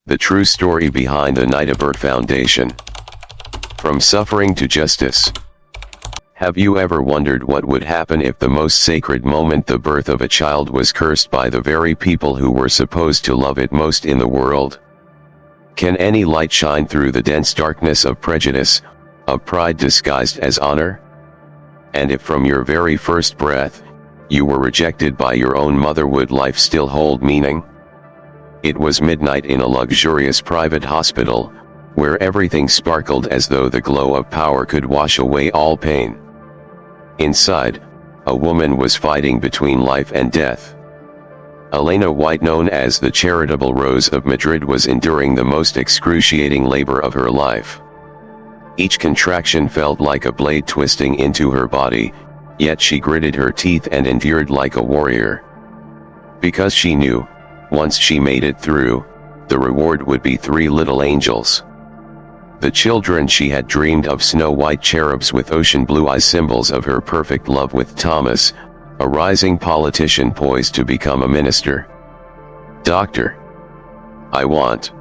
The true story behind the Nightbird Foundation. From suffering to justice. Have you ever wondered what would happen if the most sacred moment, the birth of a child, was cursed by the very people who were supposed to love it most in the world? Can any light shine through the dense darkness of prejudice, of pride disguised as honor? And if from your very first breath, you were rejected by your own mother, would life still hold meaning? It was midnight in a luxurious private hospital, where everything sparkled as though the glow of power could wash away all pain. Inside, a woman was fighting between life and death. Elena White, known as the Charitable Rose of Madrid, was enduring the most excruciating labor of her life. Each contraction felt like a blade twisting into her body, yet she gritted her teeth and endured like a warrior. Because she knew, once she made it through, the reward would be 3 little angels. The children she had dreamed of, snow-white cherubs with ocean blue eyes, symbols of her perfect love with Thomas, a rising politician poised to become a minister. "Doctor, I want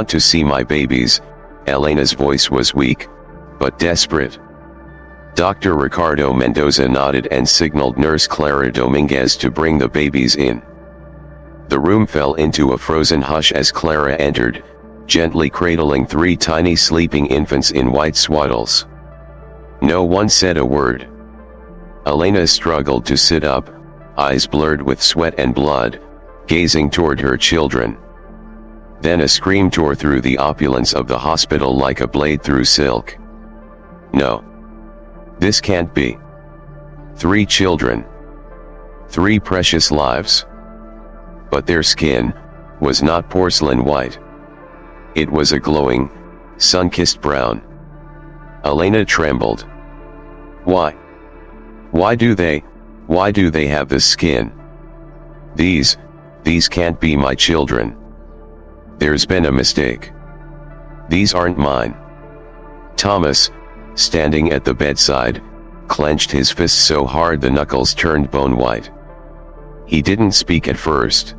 to see my babies." Elena's voice was weak, but desperate. Dr. Ricardo Mendoza nodded and signaled Nurse Clara Dominguez to bring the babies in. The room fell into a frozen hush as Clara entered, gently cradling 3 tiny sleeping infants in white swaddles. No one said a word. Elena struggled to sit up, eyes blurred with sweat and blood, gazing toward her children. Then a scream tore through the opulence of the hospital like a blade through silk. No. This can't be. 3 children. 3 precious lives. But their skin was not porcelain white. It was a glowing, sun-kissed brown. Elena trembled. Why? Why do they have this skin? These can't be my children. There's been a mistake. These aren't mine. Thomas, standing at the bedside, clenched his fists so hard the knuckles turned bone white. He didn't speak at first.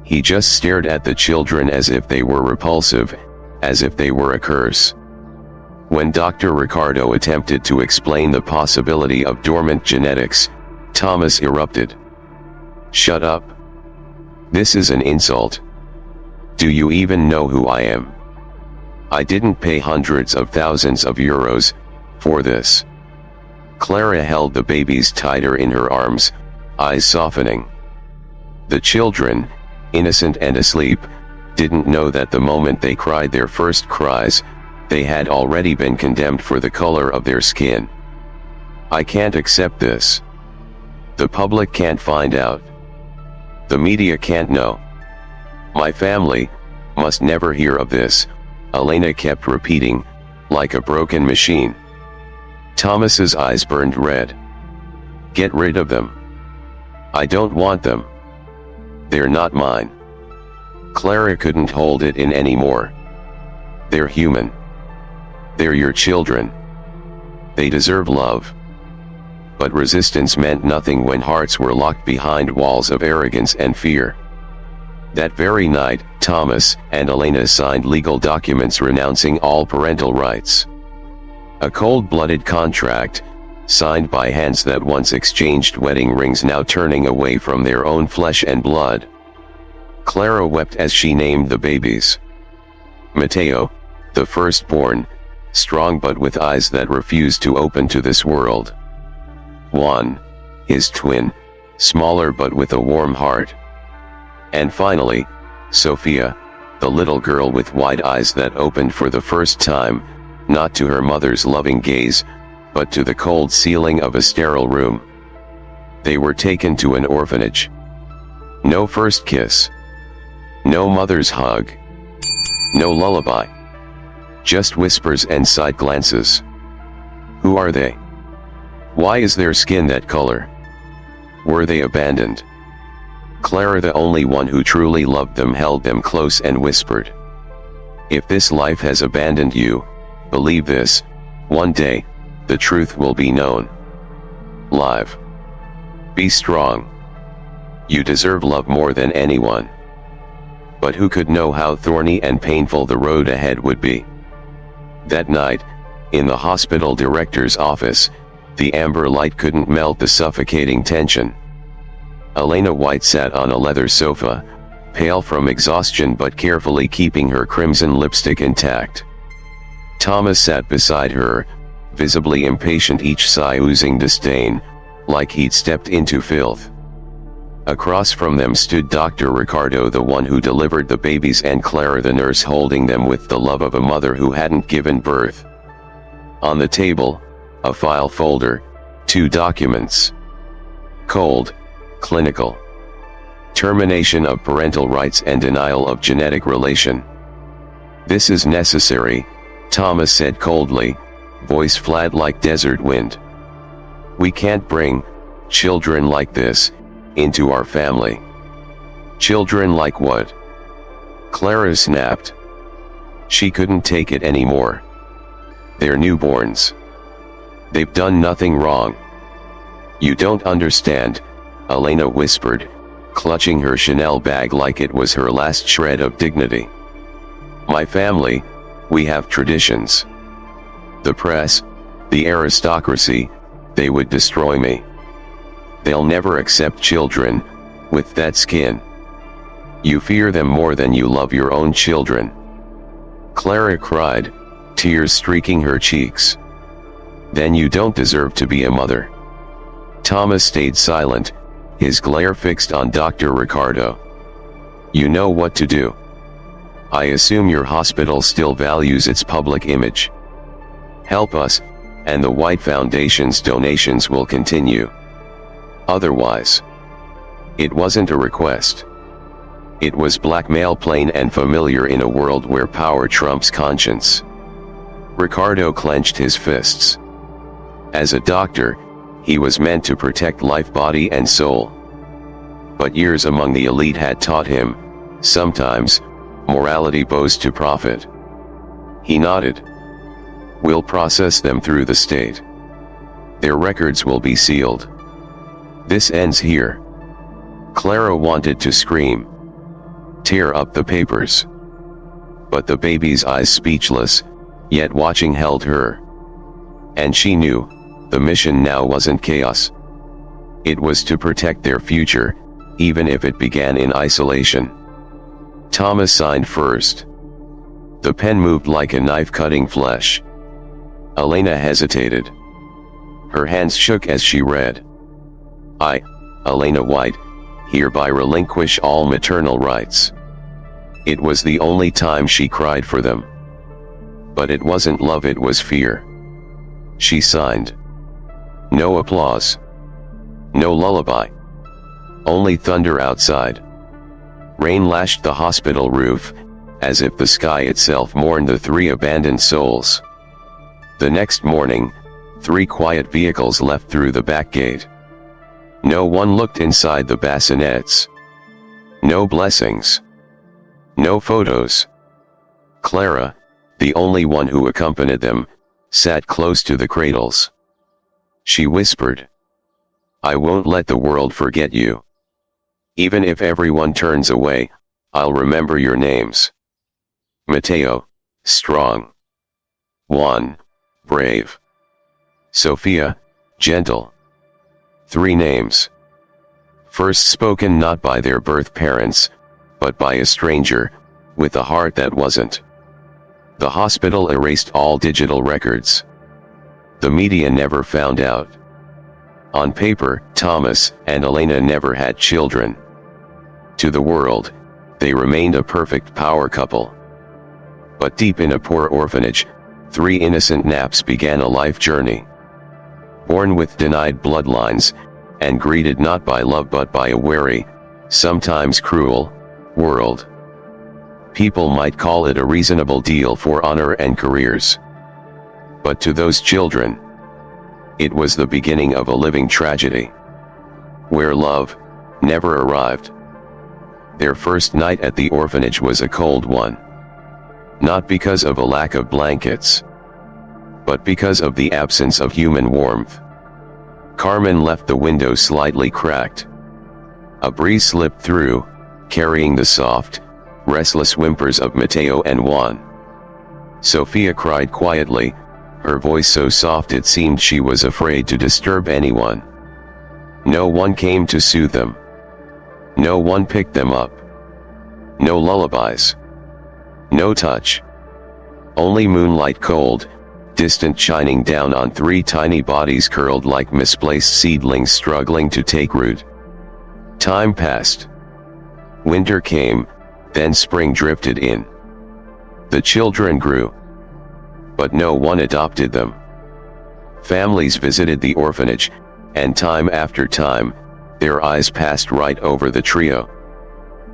He just stared at the children as if they were repulsive, as if they were a curse. When Dr. Ricardo attempted to explain the possibility of dormant genetics, Thomas erupted. "Shut up. This is an insult. Do you even know who I am? I didn't pay hundreds of thousands of euros for this." Clara held the babies tighter in her arms, eyes softening. The children, innocent and asleep, didn't know that the moment they cried their first cries, they had already been condemned for the color of their skin. "I can't accept this. The public can't find out. The media can't know. My family must never hear of this," Elena kept repeating, like a broken machine. Thomas's eyes burned red. "Get rid of them. I don't want them. They're not mine." Clara couldn't hold it in anymore. "They're human. They're your children. They deserve love." But resistance meant nothing when hearts were locked behind walls of arrogance and fear. That very night, Thomas and Elena signed legal documents renouncing all parental rights. A cold-blooded contract, signed by hands that once exchanged wedding rings, now turning away from their own flesh and blood. Clara wept as she named the babies. Mateo, the firstborn, strong but with eyes that refused to open to this world. Juan, his twin, smaller but with a warm heart. And finally, Sofía, the little girl with wide eyes that opened for the first time, not to her mother's loving gaze, but to the cold ceiling of a sterile room. They were taken to an orphanage. No first kiss. No mother's hug. No lullaby. Just whispers and side glances. Who are they? Why is their skin that color? Were they abandoned? Clara, the only one who truly loved them, held them close and whispered, "If this life has abandoned you, believe this, one day, the truth will be known. Live. Be strong. You deserve love more than anyone. but who could know how thorny and painful the road ahead would be? That night, in the hospital director's office, the amber light couldn't melt the suffocating tension. Elena White sat on a leather sofa, pale from exhaustion but carefully keeping her crimson lipstick intact. Thomas sat beside her, visibly impatient, each sigh oozing disdain, like he'd stepped into filth. Across from them stood Dr. Ricardo, the one who delivered the babies, and Clara, the nurse, holding them with the love of a mother who hadn't given birth. On the table, a file folder, 2 documents. Cold, clinical. Termination of parental rights and denial of genetic relation. This is necessary, Thomas said coldly, voice flat like desert wind. We can't bring children like this into our family. Children like what? Clara snapped. She couldn't take it anymore. They're newborns. They've done nothing wrong. You don't understand, Elena whispered, clutching her Chanel bag like it was her last shred of dignity. My family, we have traditions. The press, the aristocracy, they would destroy me. They'll never accept children with that skin. You fear them more than you love your own children. Clara cried, tears streaking her cheeks. Then you don't deserve to be a mother. Thomas stayed silent, his glare fixed on Dr. Ricardo. You know what to do. I assume your hospital still values its public image. Help us, and the White Foundation's donations will continue. Otherwise. It wasn't a request. It was blackmail, plain and familiar in a world where power trumps conscience. Ricardo clenched his fists. As a doctor, he was meant to protect life, body and soul. But years among the elite had taught him, sometimes, morality bows to profit. He nodded. We'll process them through the state. Their records will be sealed. This ends here. Clara wanted to scream. Tear up the papers. But the baby's eyes, speechless, yet watching, held her. And she knew, the mission now wasn't chaos. It was to protect their future, even if it began in isolation. Thomas signed first. The pen moved like a knife cutting flesh. Elena hesitated. Her hands shook as she read. I, Elena White, hereby relinquish all maternal rights. It was the only time she cried for them. But it wasn't love, it was fear. She signed. No applause. No lullaby. Only thunder outside. Rain lashed the hospital roof, as if the sky itself mourned the 3 abandoned souls. The next morning, 3 quiet vehicles left through the back gate. No one looked inside the bassinets. No blessings. No photos. Clara, the only one who accompanied them, sat close to the cradles. She whispered, I won't let the world forget you. Even if everyone turns away, I'll remember your names. Mateo, strong. Juan, brave. Sofía, gentle. 3 names. First spoken not by their birth parents, but by a stranger, with a heart that wasn't. The hospital erased all digital records. The media never found out. On paper, Thomas and Elena never had children. To the world, they remained a perfect power couple. But deep in a poor orphanage, 3 innocent naps began a life journey. Born with denied bloodlines, and greeted not by love but by a wary, sometimes cruel, world. People might call it a reasonable deal for honor and careers. But to those children, it was the beginning of a living tragedy, where love never arrived. Their first night at the orphanage was a cold one. Not because of a lack of blankets, but because of the absence of human warmth. Carmen left the window slightly cracked. A breeze slipped through, carrying the soft, restless whimpers of Mateo and Juan. Sofía cried quietly, her voice so soft it seemed she was afraid to disturb anyone. No one came to soothe them. No one picked them up. No lullabies. No touch. Only moonlight cold, distant shining down on 3 tiny bodies curled like misplaced seedlings struggling to take root. Time passed. Winter came, then spring drifted in. The children grew. But no one adopted them. Families visited the orphanage, and time after time, their eyes passed right over the trio.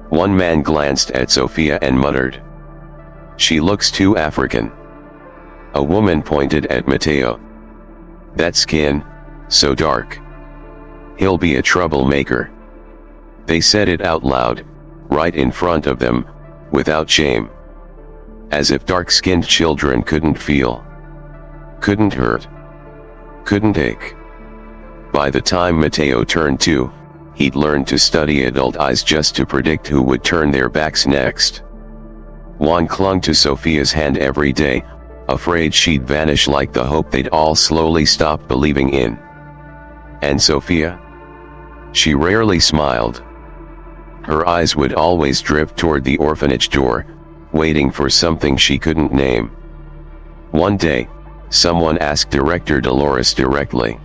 One man glanced at Sofía and muttered, "She looks too African." A woman pointed at Mateo. "That skin, so dark. He'll be a troublemaker." They said it out loud, right in front of them, without shame. As if dark-skinned children couldn't feel, couldn't hurt, couldn't ache. By the time Mateo turned 2, he'd learned to study adult eyes just to predict who would turn their backs next. Juan clung to Sofía's hand every day, afraid she'd vanish like the hope they'd all slowly stop believing in. And Sofía? She rarely smiled. Her eyes would always drift toward the orphanage door, waiting for something she couldn't name. One day, someone asked Director Dolores directly,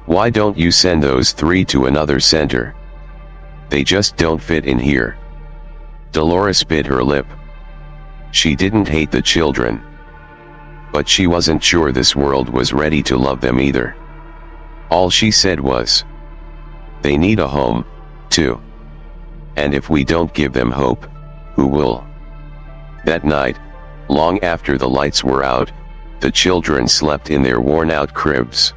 "Why don't you send those 3 to another center? They just don't fit in here." Dolores bit her lip. She didn't hate the children. But she wasn't sure this world was ready to love them either. All she said was, "They need a home, too. And if we don't give them hope, who will?" That night, long after the lights were out, the children slept in their worn-out cribs.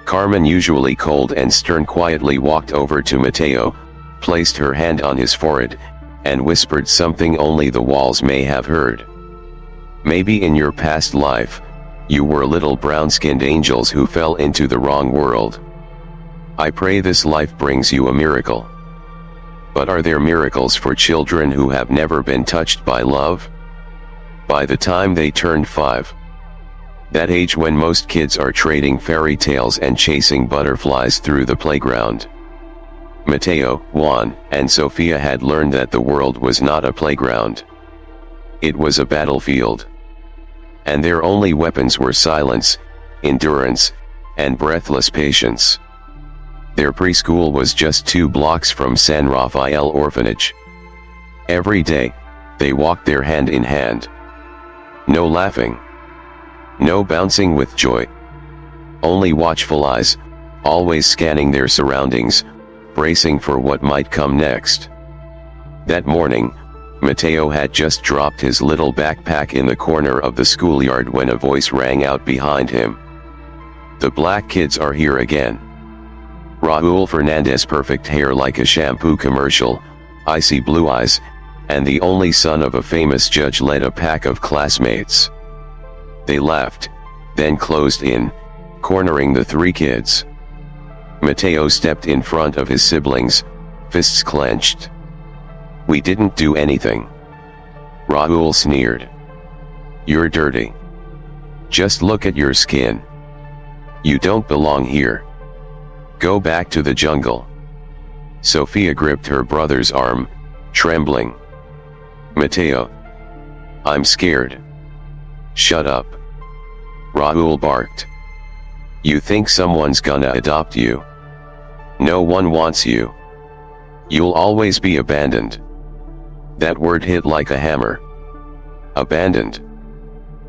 Carmen, usually cold and stern, quietly walked over to Mateo, placed her hand on his forehead, and whispered something only the walls may have heard. "Maybe in your past life, you were little brown-skinned angels who fell into the wrong world. I pray this life brings you a miracle. But are there miracles for children who have never been touched by love?" By the time they turned 5, that age when most kids are trading fairy tales and chasing butterflies through the playground, Mateo, Juan, and Sofía had learned that the world was not a playground. It was a battlefield. And their only weapons were silence, endurance, and breathless patience. Their preschool was just 2 blocks from San Rafael Orphanage. Every day, they walked there hand in hand. No laughing. No bouncing with joy. Only watchful eyes, always scanning their surroundings, bracing for what might come next. That morning, Mateo had just dropped his little backpack in the corner of the schoolyard when a voice rang out behind him. "The black kids are here again." Raúl Fernandez, perfect hair like a shampoo commercial, icy blue eyes, and the only son of a famous judge, led a pack of classmates. They laughed, then closed in, cornering the 3 kids. Mateo stepped in front of his siblings, fists clenched. "We didn't do anything." Raúl sneered. "You're dirty. Just look at your skin. You don't belong here. Go back to the jungle." Sofía gripped her brother's arm, trembling. "Mateo. I'm scared." "Shut up." Raúl barked. "You think someone's gonna adopt you? No one wants you. You'll always be abandoned." That word hit like a hammer. Abandoned.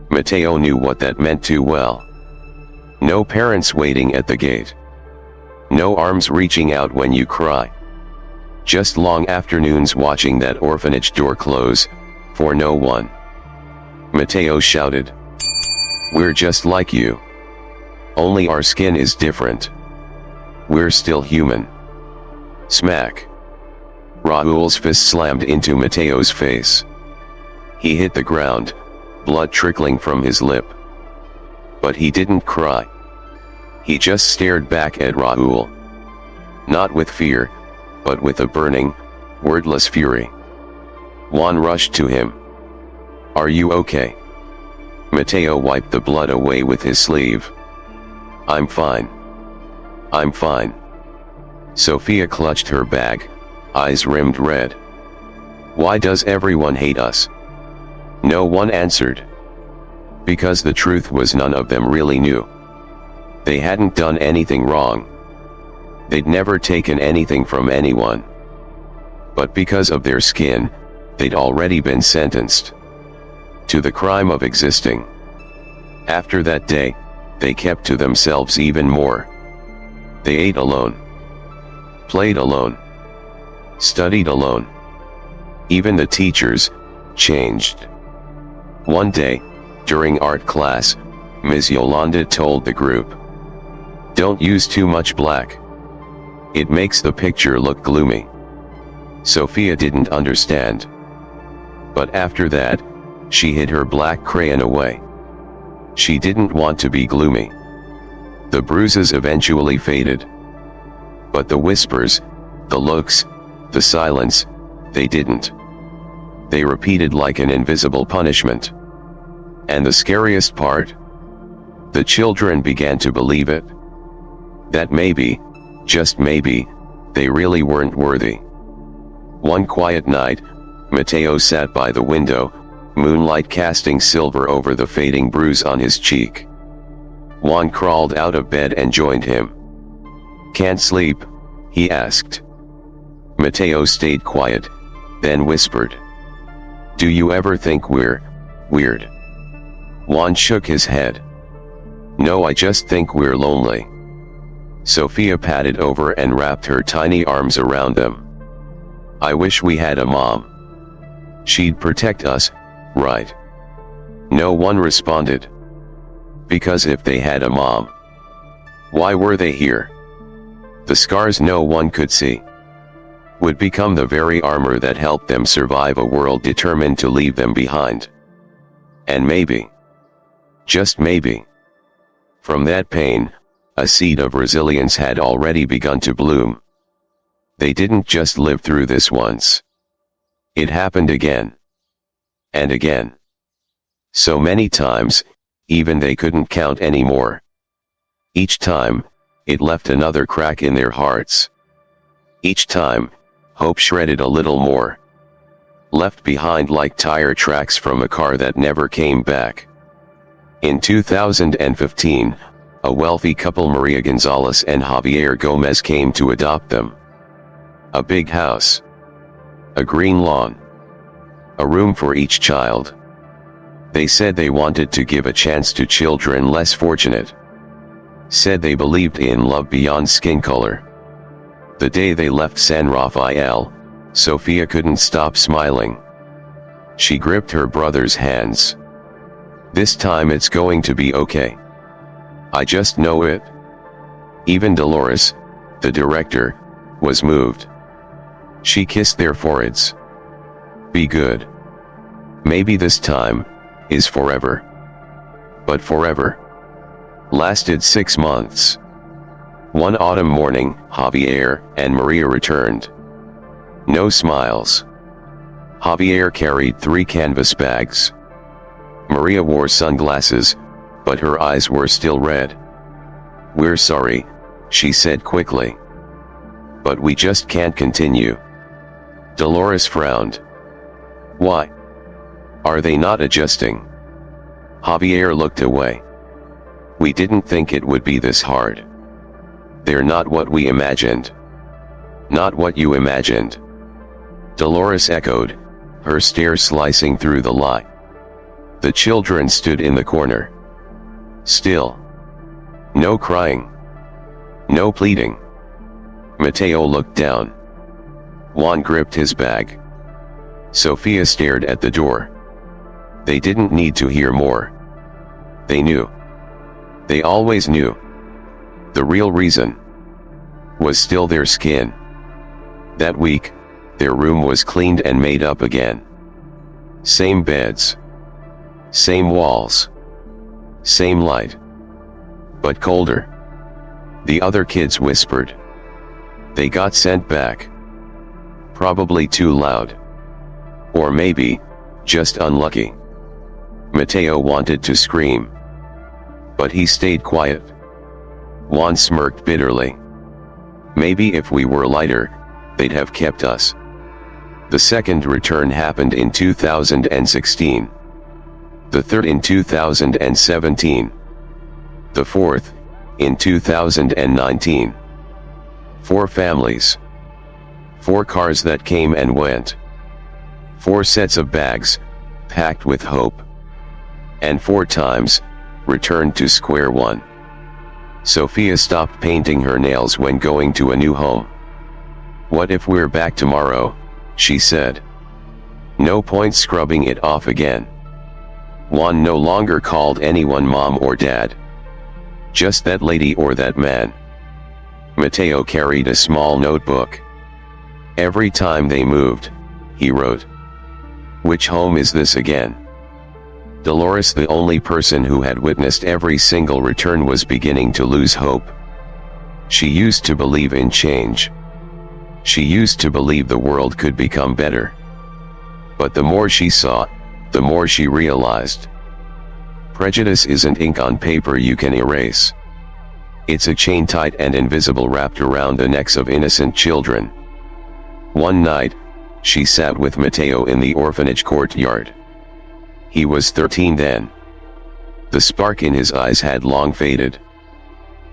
Mateo knew what that meant too well. No parents waiting at the gate. No arms reaching out when you cry. Just long afternoons watching that orphanage door close, for no one. Mateo shouted, "We're just like you. Only our skin is different. We're still human." Smack. Raúl's fist slammed into Mateo's face. He hit the ground, blood trickling from his lip. But he didn't cry. He just stared back at Raúl. Not with fear, but with a burning, wordless fury. Juan rushed to him. "Are you okay?" Mateo wiped the blood away with his sleeve. "I'm fine. I'm fine." Sofía clutched her bag, eyes rimmed red. "Why does everyone hate us?" No one answered. Because the truth was none of them really knew. They hadn't done anything wrong. They'd never taken anything from anyone. But because of their skin, they'd already been sentenced to the crime of existing. After that day, they kept to themselves even more. They ate alone, played alone, studied alone. Even the teachers changed. One day, during art class, Ms. Yolanda told the group, "Don't use too much black. It makes the picture look gloomy." Sofía didn't understand. But after that, she hid her black crayon away. She didn't want to be gloomy. The bruises eventually faded. But the whispers, the looks, the silence, they didn't. They repeated like an invisible punishment. And the scariest part? The children began to believe it. That maybe, just maybe, they really weren't worthy. One quiet night, Mateo sat by the window, moonlight casting silver over the fading bruise on his cheek. Juan crawled out of bed and joined him. "Can't sleep?" he asked. Mateo stayed quiet, then whispered, "Do you ever think we're weird?" Juan shook his head. "No, I just think we're lonely." Sofía padded over and wrapped her tiny arms around them. "I wish we had a mom. She'd protect us, right?" No one responded. Because if they had a mom, why were they here? The scars no one could see would become the very armor that helped them survive a world determined to leave them behind. And maybe, just maybe, from that pain, a seed of resilience had already begun to bloom. They didn't just live through this once. It happened again. And again. So many times, even they couldn't count anymore. Each time, it left another crack in their hearts. Each time, hope shredded a little more. Left behind like tire tracks from a car that never came back. In 2015, a wealthy couple, Maria Gonzalez and Javier Gomez, came to adopt them. A big house. A green lawn. A room for each child. They said they wanted to give a chance to children less fortunate. Said they believed in love beyond skin color. The day they left San Rafael, Sofía couldn't stop smiling. She gripped her brother's hands. "This time it's going to be okay. I just know it." Even Dolores, the director, was moved. She kissed their foreheads. "Be good. Maybe this time is forever." But forever lasted 6 months. One autumn morning, Javier and Maria returned. No smiles. Javier carried 3 canvas bags. Maria wore sunglasses, but her eyes were still red. "We're sorry," she said quickly. "But we just can't continue." Dolores frowned. "Why? Are they not adjusting?" Javier looked away. "We didn't think it would be this hard. They're not what we imagined." "Not what you imagined?" Dolores echoed, her stare slicing through the lie. The children stood in the corner. Still. No crying. No pleading. Mateo looked down. Juan gripped his bag. Sofía stared at the door. They didn't need to hear more. They knew. They always knew. The real reason was still their skin. That week, their room was cleaned and made up again. Same beds. Same walls. Same light. But colder. The other kids whispered. They got sent back. Probably too loud. Or maybe, just unlucky. Mateo wanted to scream, but he stayed quiet. Juan smirked bitterly. Maybe if we were lighter, they'd have kept us. The second return happened in 2016. The third in 2017. The fourth, in 2019. 4 families. 4 cars that came and went. 4 sets of bags, packed with hope. And 4 times, returned to square one. Sofía stopped painting her nails when going to a new home. "What if we're back tomorrow?" she said. "No point scrubbing it off again." Juan no longer called anyone mom or dad. Just that lady or that man. Mateo carried a small notebook. Every time they moved, he wrote, "Which home is this again?" Dolores, the only person who had witnessed every single return, was beginning to lose hope. She used to believe in change. She used to believe the world could become better. But the more she saw, the more she realized. Prejudice isn't ink on paper you can erase. It's a chain tight and invisible wrapped around the necks of innocent children. One night, she sat with Mateo in the orphanage courtyard. He was 13 then. The spark in his eyes had long faded.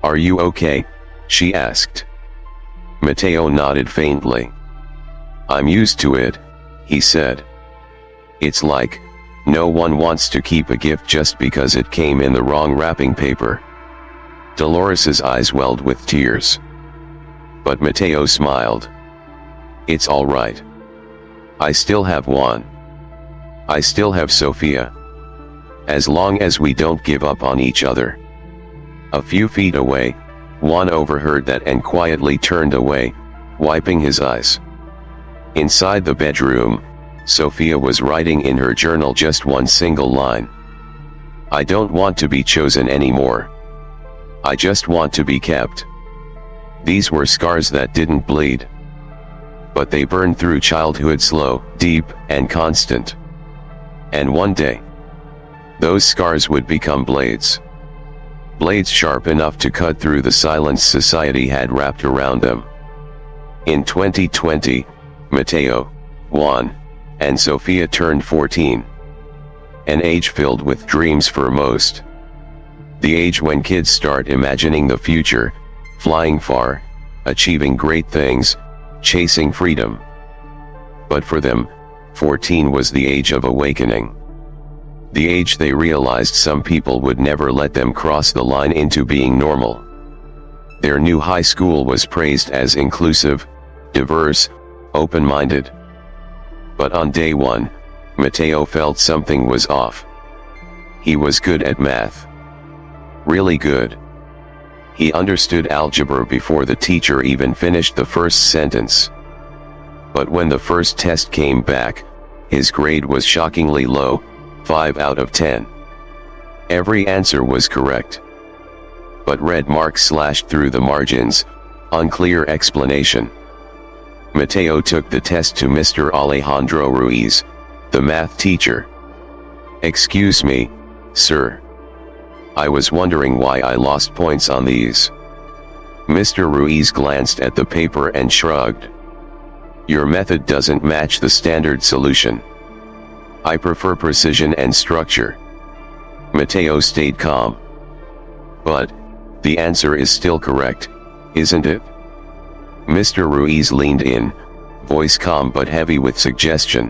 "Are you okay?" she asked. Mateo nodded faintly. "I'm used to it," he said. "It's like, no one wants to keep a gift just because it came in the wrong wrapping paper." Dolores's eyes welled with tears. But Mateo smiled. "It's all right. I still have Juan. I still have Sofía. As long as we don't give up on each other." A few feet away, Juan overheard that and quietly turned away, wiping his eyes. Inside the bedroom, Sofía was writing in her journal just one single line. "I don't want to be chosen anymore. I just want to be kept." These were scars that didn't bleed. But they burned through childhood, slow, deep, and constant. And one day, those scars would become blades. Blades sharp enough to cut through the silence society had wrapped around them. In 2020, Mateo, Juan, and Sofía turned 14. An age filled with dreams for most. The age when kids start imagining the future, flying far, achieving great things, chasing freedom. But for them, 14 was the age of awakening. The age they realized some people would never let them cross the line into being normal. Their new high school was praised as inclusive, diverse, open-minded. But on day 1, Mateo felt something was off. He was good at math. Really good. He understood algebra before the teacher even finished the first sentence. But when the first test came back, his grade was shockingly low, 5 out of 10. Every answer was correct. But red marks slashed through the margins, unclear explanation. Mateo took the test to Mr. Alejandro Ruiz, the math teacher. "Excuse me, sir. I was wondering why I lost points on these." Mr. Ruiz glanced at the paper and shrugged. "Your method doesn't match the standard solution. I prefer precision and structure." Mateo stayed calm. "But, the answer is still correct, isn't it?" Mr. Ruiz leaned in, voice calm but heavy with suggestion.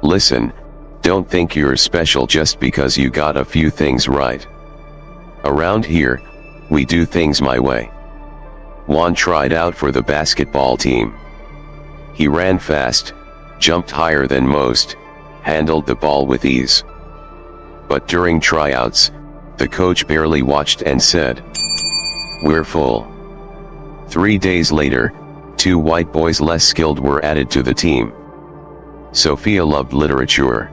"Listen, don't think you're special just because you got a few things right. Around here, we do things my way." Juan tried out for the basketball team. He ran fast, jumped higher than most, handled the ball with ease. But during tryouts, the coach barely watched and said, "We're full." 3 days later, 2 white boys less skilled were added to the team. Sofía loved literature.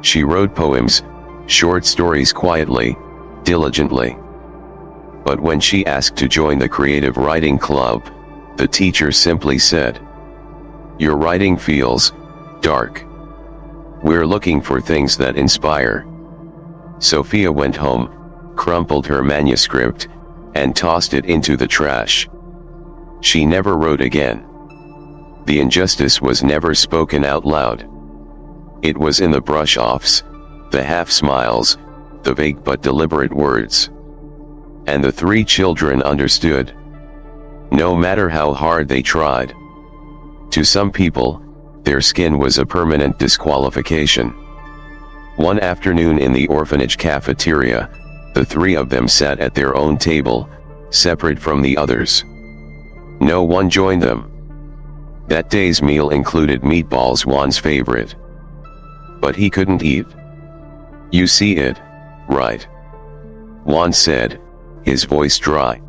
She wrote poems, short stories quietly, diligently. But when she asked to join the creative writing club, the teacher simply said, "Your writing feels dark. We're looking for things that inspire. Sofía went home, crumpled her manuscript, and tossed it into the trash. She never wrote again. The injustice was never spoken out loud. It was in the brush-offs, the half-smiles, the vague but deliberate words. And the three children understood. No matter how hard they tried. To some people, their skin was a permanent disqualification. One afternoon in the orphanage cafeteria, the three of them sat at their own table, separate from the others. No one joined them. That day's meal included meatballs, Juan's favorite. But he couldn't eat. You see it, right? Juan said, his voice dry.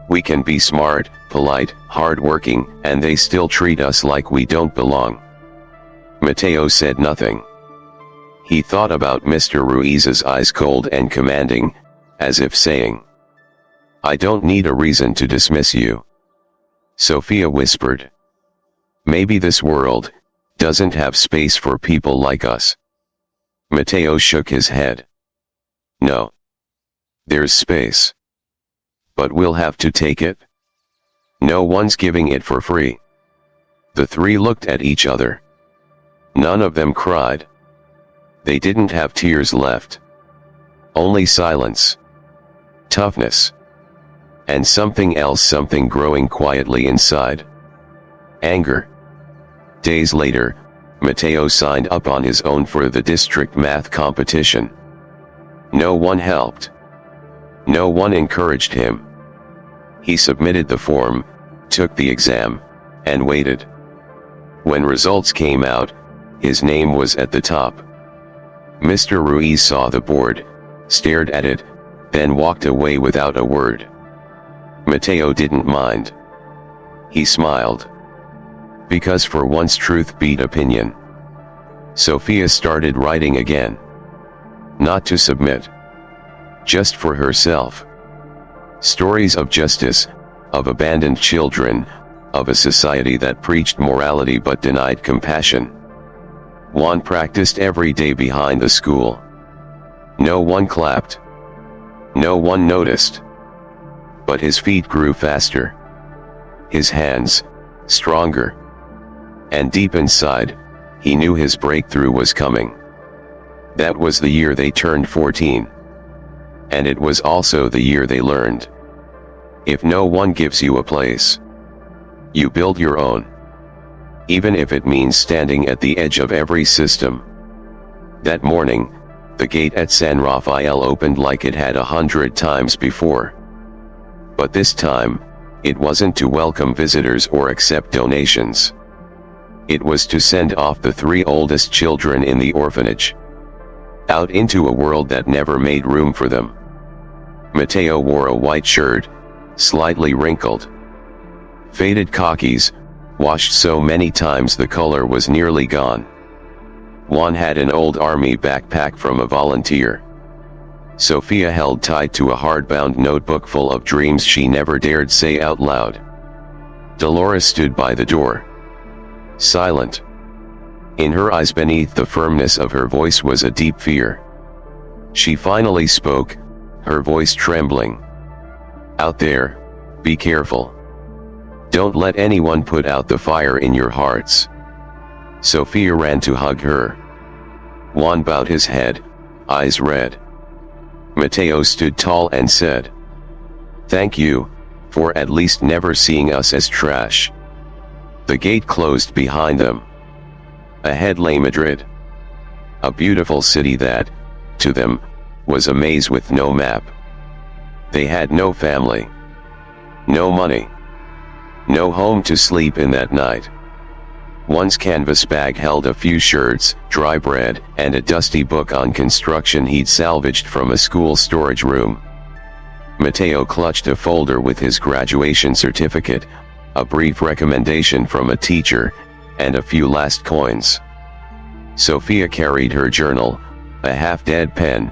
We can be smart, polite, hard-working, and they still treat us like we don't belong. Mateo said nothing. He thought about Mr. Ruiz's eyes, cold and commanding, as if saying, I don't need a reason to dismiss you. Sofía whispered. Maybe this world doesn't have space for people like us. Mateo shook his head. No. There's space. But we'll have to take it. No one's giving it for free. The three looked at each other. None of them cried. They didn't have tears left. Only silence. Toughness. And something else, something growing quietly inside. Anger. Days later, Mateo signed up on his own for the district math competition. No one helped. No one encouraged him. He submitted the form, took the exam, and waited. When results came out, his name was at the top. Mr. Ruiz saw the board, stared at it, then walked away without a word. Mateo didn't mind. He smiled. Because for once truth beat opinion. Sofía started writing again. Not to submit. Just for herself. Stories of justice, of abandoned children, of a society that preached morality but denied compassion. Juan practiced every day behind the school. No one clapped. No one noticed. But his feet grew faster. His hands, stronger. And deep inside, he knew his breakthrough was coming. That was the year they turned 14. And it was also the year they learned. If no one gives you a place, you build your own. Even if it means standing at the edge of every system. That morning, the gate at San Rafael opened like it had 100 times before. But this time, it wasn't to welcome visitors or accept donations. It was to send off the three oldest children in the orphanage. Out into a world that never made room for them. Mateo wore a white shirt, slightly wrinkled. Faded khakis, washed so many times the color was nearly gone. Juan had an old army backpack from a volunteer. Sofía held tight to a hardbound notebook full of dreams she never dared say out loud. Dolores stood by the door. Silent. In her eyes, beneath the firmness of her voice, was a deep fear. She finally spoke, her voice trembling. Out there, be careful. Don't let anyone put out the fire in your hearts. Sofía ran to hug her. Juan bowed his head, eyes red. Mateo stood tall and said, "Thank you, for at least never seeing us as trash." The gate closed behind them. Ahead lay Madrid. A beautiful city that, to them, was a maze with no map. They had no family. No money. No home to sleep in that night. Juan's canvas bag held a few shirts, dry bread, and a dusty book on construction he'd salvaged from a school storage room. Mateo clutched a folder with his graduation certificate, a brief recommendation from a teacher, and a few last coins. Sofía carried her journal, a half-dead pen,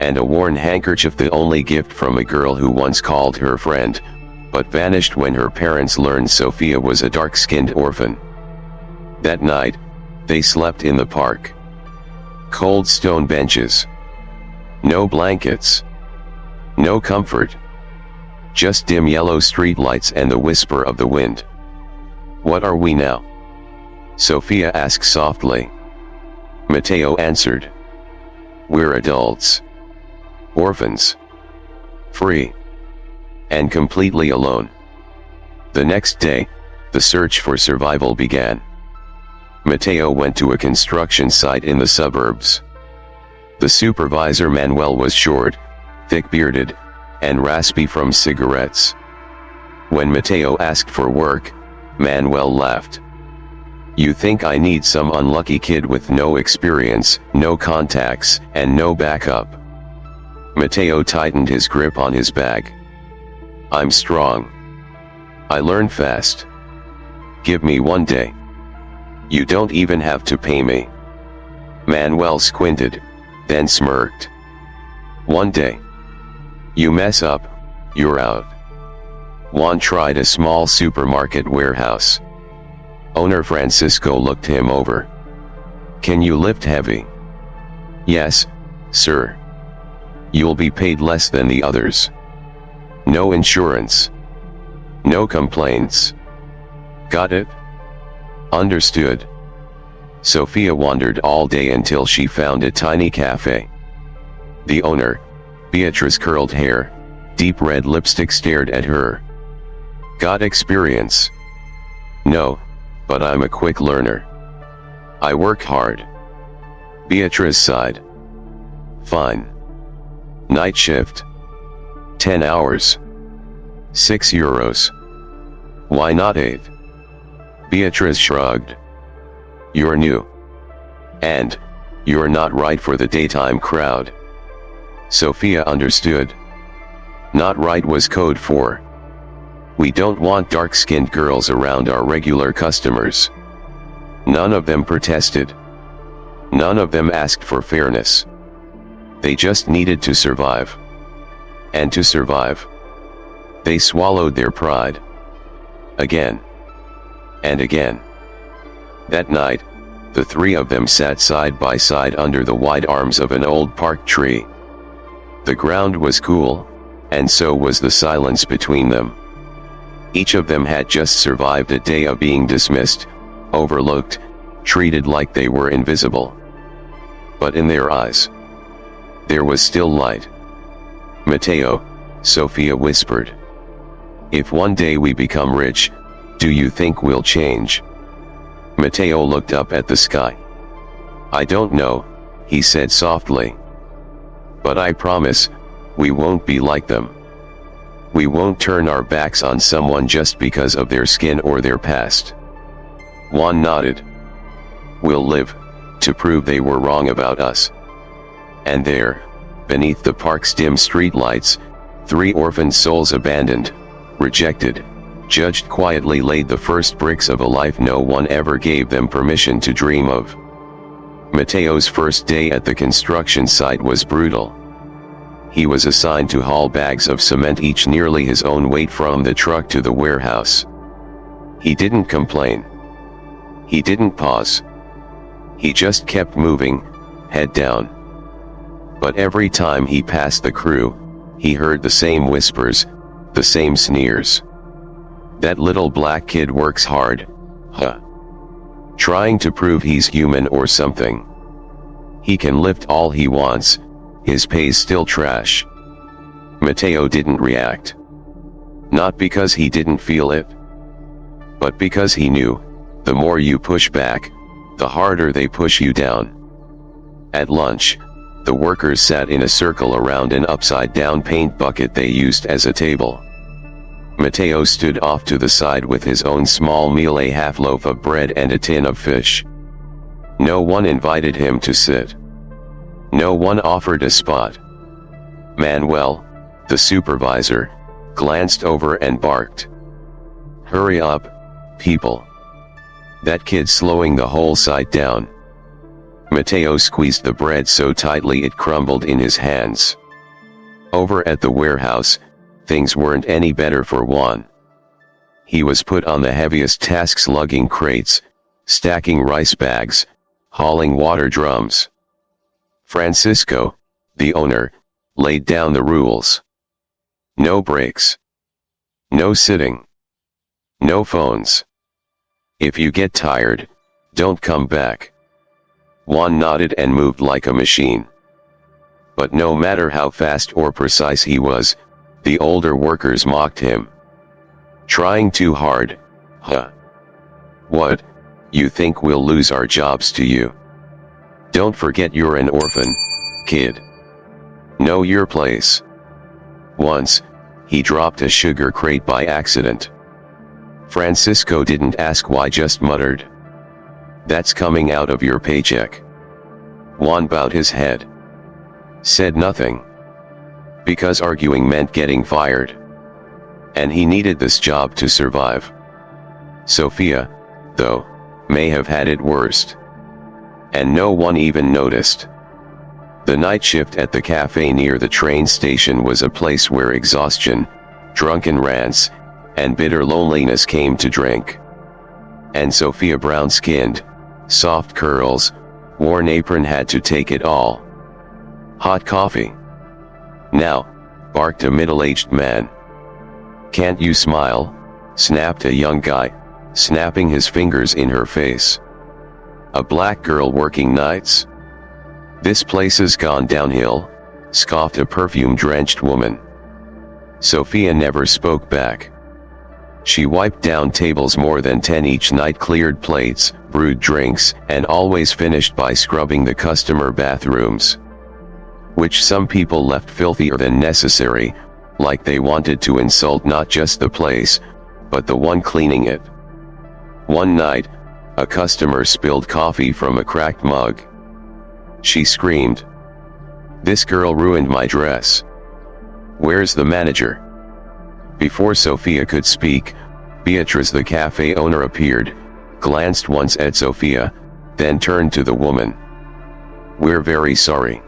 and a worn handkerchief, the only gift from a girl who once called her friend, but vanished when her parents learned Sofía was a dark-skinned orphan. That night, They slept in the park. Cold stone benches. No blankets. No comfort. Just dim yellow street lights and the whisper of the wind. What are we now? Sofía asked softly. Mateo answered. We're adults. Orphans. Free. And completely alone. The next day, the search for survival began. Mateo went to a construction site in the suburbs. The supervisor Manuel was short, thick-bearded, and raspy from cigarettes. When Mateo asked for work, Manuel laughed. You think I need some unlucky kid with no experience, no contacts, and no backup? Mateo tightened his grip on his bag. I'm strong. I learn fast. Give me 1 day. You don't even have to pay me. Manuel squinted, then smirked. 1 day. You mess up, you're out. Juan tried a small supermarket warehouse. Owner Francisco looked him over. Can you lift heavy? Yes, sir. You'll be paid less than the others. No insurance. No complaints. Got it? Understood. Sofía wandered all day until she found a tiny cafe. The owner, Beatrice's curled hair, deep red lipstick, stared at her. Got experience? No, but I'm a quick learner. I work hard. Beatrice sighed. Fine. Night shift. 10 hours. 6 euros. Why not 8? Beatrice shrugged. You're new. And, you're not right for the daytime crowd. Sofía understood. Not right was code for. We don't want dark-skinned girls around our regular customers. None of them protested. None of them asked for fairness. They just needed to survive. And to survive, they swallowed their pride. Again. And again. That night, the three of them sat side by side under the wide arms of an old park tree. The ground was cool, and so was the silence between them. Each of them had just survived a day of being dismissed, overlooked, treated like they were invisible. But in their eyes, there was still light. Mateo, Sofía whispered. If one day we become rich, do you think we'll change? Mateo looked up at the sky. I don't know, he said softly. But I promise, we won't be like them. We won't turn our backs on someone just because of their skin or their past. Juan nodded. We'll live, to prove they were wrong about us. And there, beneath the park's dim streetlights, 3 orphaned souls, abandoned, rejected, judged, quietly laid the first bricks of a life no one ever gave them permission to dream of. Mateo's first day at the construction site was brutal. He was assigned to haul bags of cement, each nearly his own weight, from the truck to the warehouse. He didn't complain. He didn't pause. He just kept moving, head down. But every time he passed the crew, he heard the same whispers, the same sneers. That little black kid works hard, huh? Trying to prove he's human or something. He can lift all he wants, his pay's still trash. Mateo didn't react. Not because he didn't feel it, but because he knew, the more you push back, the harder they push you down. At lunch, the workers sat in a circle around an upside-down paint bucket they used as a table. Mateo stood off to the side with his own small meal, a half loaf of bread and a tin of fish. No one invited him to sit. No one offered a spot. Manuel, the supervisor, glanced over and barked. Hurry up, people. That kid's slowing the whole site down. Mateo squeezed the bread so tightly it crumbled in his hands. Over at the warehouse, things weren't any better for Juan. He was put on the heaviest tasks, lugging crates, stacking rice bags, hauling water drums. Francisco, the owner, laid down the rules. No breaks. No sitting. No phones. If you get tired, don't come back. Juan nodded and moved like a machine. But no matter how fast or precise he was, the older workers mocked him. Trying too hard, huh? What, you think we'll lose our jobs to you? Don't forget you're an orphan, kid. Know your place. Once, he dropped a sugar crate by accident. Francisco didn't ask why, just muttered, "That's coming out of your paycheck." Juan bowed his head. Said nothing. Because arguing meant getting fired. And he needed this job to survive. Sofía, though, may have had it worst. And no one even noticed. The night shift at the cafe near the train station was a place where exhaustion, drunken rants, and bitter loneliness came to drink. And Sofía, brown-skinned, soft curls, worn apron, had to take it all. Hot coffee. Now, barked a middle-aged man. Can't you smile? Snapped a young guy, snapping his fingers in her face. A black girl working nights? This place has gone downhill, scoffed a perfume-drenched woman. Sofía never spoke back. She wiped down tables more than 10 each night, cleared plates, brewed drinks, and always finished by scrubbing the customer bathrooms. Which some people left filthier than necessary, like they wanted to insult not just the place, but the one cleaning it. One night, a customer spilled coffee from a cracked mug. She screamed, "This girl ruined my dress. Where's the manager?" Before Sofía could speak, Beatriz, the cafe owner, appeared, glanced once at Sofía, then turned to the woman. "We're very sorry.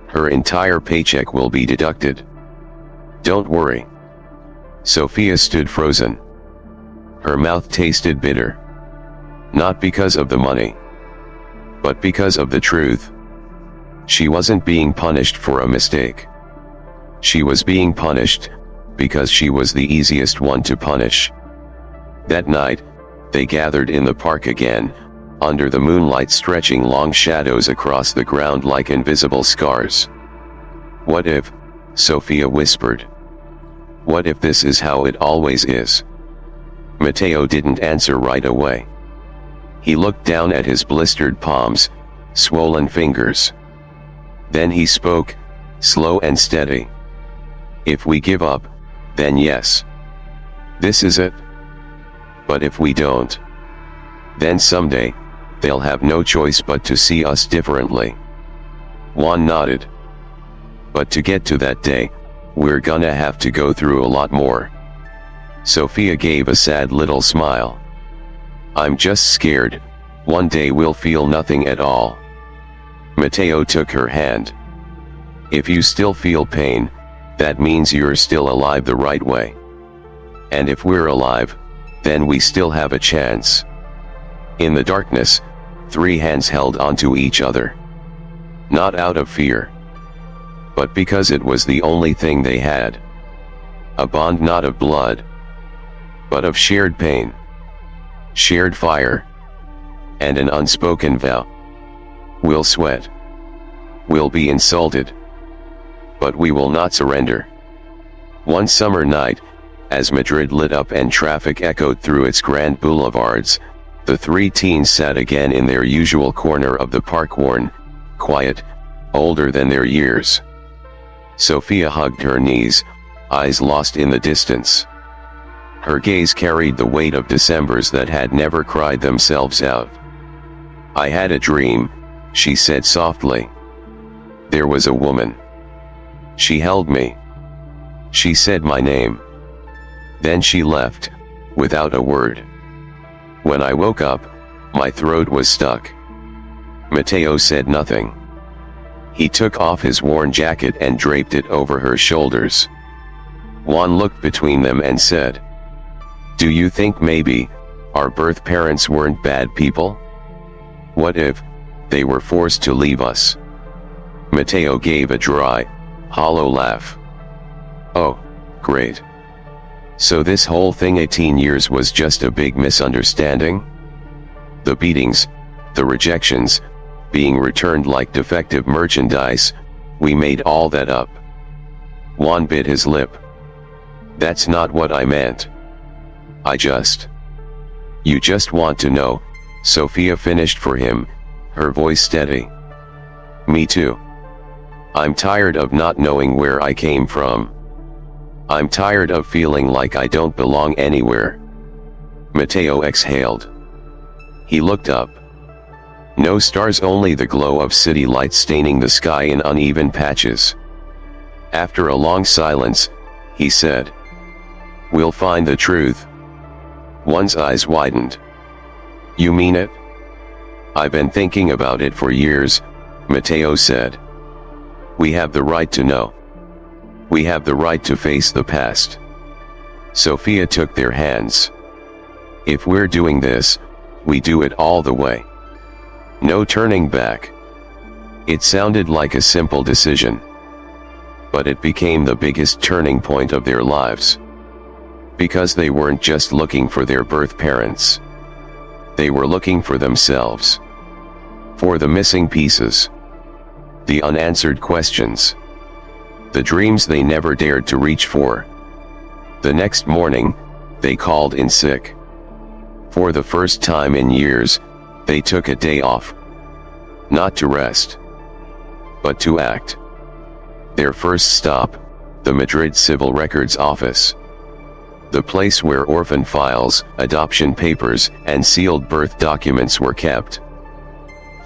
Her entire paycheck will be deducted. Don't worry." Sofía stood frozen. Her mouth tasted bitter. Not because of the money, but because of the truth. She wasn't being punished for a mistake. She was being punished because she was the easiest one to punish. That night, they gathered in the park again, under the moonlight, stretching long shadows across the ground like invisible scars. "What if," Sofía whispered. "What if this is how it always is?" Mateo didn't answer right away. He looked down at his blistered palms, swollen fingers. Then he spoke, slow and steady. "If we give up, then yes. This is it. But if we don't, then someday, they'll have no choice but to see us differently." Juan nodded. "But to get to that day, we're gonna have to go through a lot more." Sofía gave a sad little smile. "I'm just scared, one day we'll feel nothing at all." Mateo took her hand. "If you still feel pain, that means you're still alive the right way. And if we're alive, then we still have a chance." In the darkness, three hands held onto each other. Not out of fear, but because it was the only thing they had. A bond not of blood, but of shared pain, shared fire, and an unspoken vow. We'll sweat. We'll be insulted. But we will not surrender. One summer night, as Madrid lit up and traffic echoed through its grand boulevards, the three teens sat again in their usual corner of the park, worn, quiet, older than their years. Sofía hugged her knees, eyes lost in the distance. Her gaze carried the weight of Decembers that had never cried themselves out. "I had a dream," she said softly. "There was a woman. She held me. She said my name. Then she left, without a word. When I woke up, my throat was stuck." Mateo said nothing. He took off his worn jacket and draped it over her shoulders. Juan looked between them and said, "Do you think maybe our birth parents weren't bad people? What if, they were forced to leave us. Mateo gave a dry, hollow laugh. Oh, great. So this whole thing 18 years was just a big misunderstanding? The beatings, the rejections, being returned like defective merchandise, we made all that up. Juan bit his lip. That's not what I meant. You just want to know, Sofía finished for him, her voice steady. Me too. I'm tired of not knowing where I came from. I'm tired of feeling like I don't belong anywhere. Mateo exhaled. He looked up. No stars, only the glow of city lights staining the sky in uneven patches. After a long silence, he said, "We'll find the truth." Juan's eyes widened. You mean it? I've been thinking about it for years, Mateo said. We have the right to know. We have the right to face the past. Sofía took their hands. If we're doing this, we do it all the way. No turning back. It sounded like a simple decision. But it became the biggest turning point of their lives. Because they weren't just looking for their birth parents. They were looking for themselves. For the missing pieces. The unanswered questions. The dreams they never dared to reach for. The next morning, they called in sick. For the first time in years, they took a day off. Not to rest. But to act. Their first stop, the Madrid Civil Records Office. The place where orphan files, adoption papers, and sealed birth documents were kept.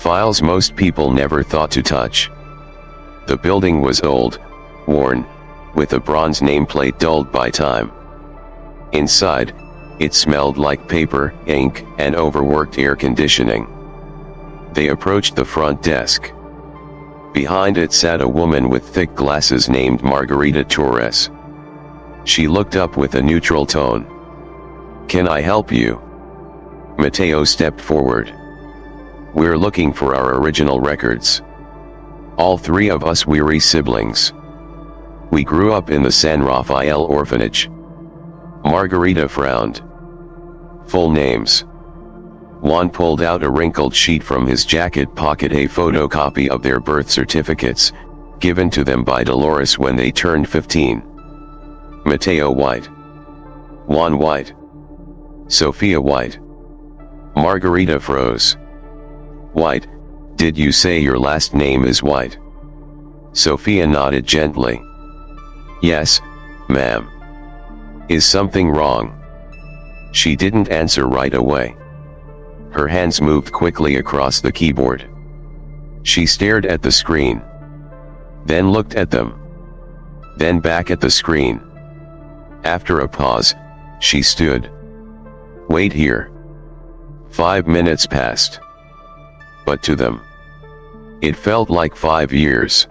Files most people never thought to touch. The building was old, worn, with a bronze nameplate dulled by time. Inside, it smelled like paper, ink, and overworked air conditioning. They approached the front desk. Behind it sat a woman with thick glasses named Margarita Torres. She looked up with a neutral tone. Can I help you? Mateo stepped forward. We're looking for our original records. All three of us weary siblings. We grew up in the San Rafael orphanage. Margarita frowned. Full names. Juan pulled out a wrinkled sheet from his jacket pocket, a photocopy of their birth certificates, given to them by Dolores when they turned 15. Mateo White. Juan White. Sofía White. Margarita froze. White, did you say your last name is White? Sofía nodded gently. Yes, ma'am. Is something wrong? She didn't answer right away. Her hands moved quickly across the keyboard. She stared at the screen. Then looked at them. Then back at the screen. After a pause, she stood. Wait here. 5 minutes passed. But to them, it felt like 5 years.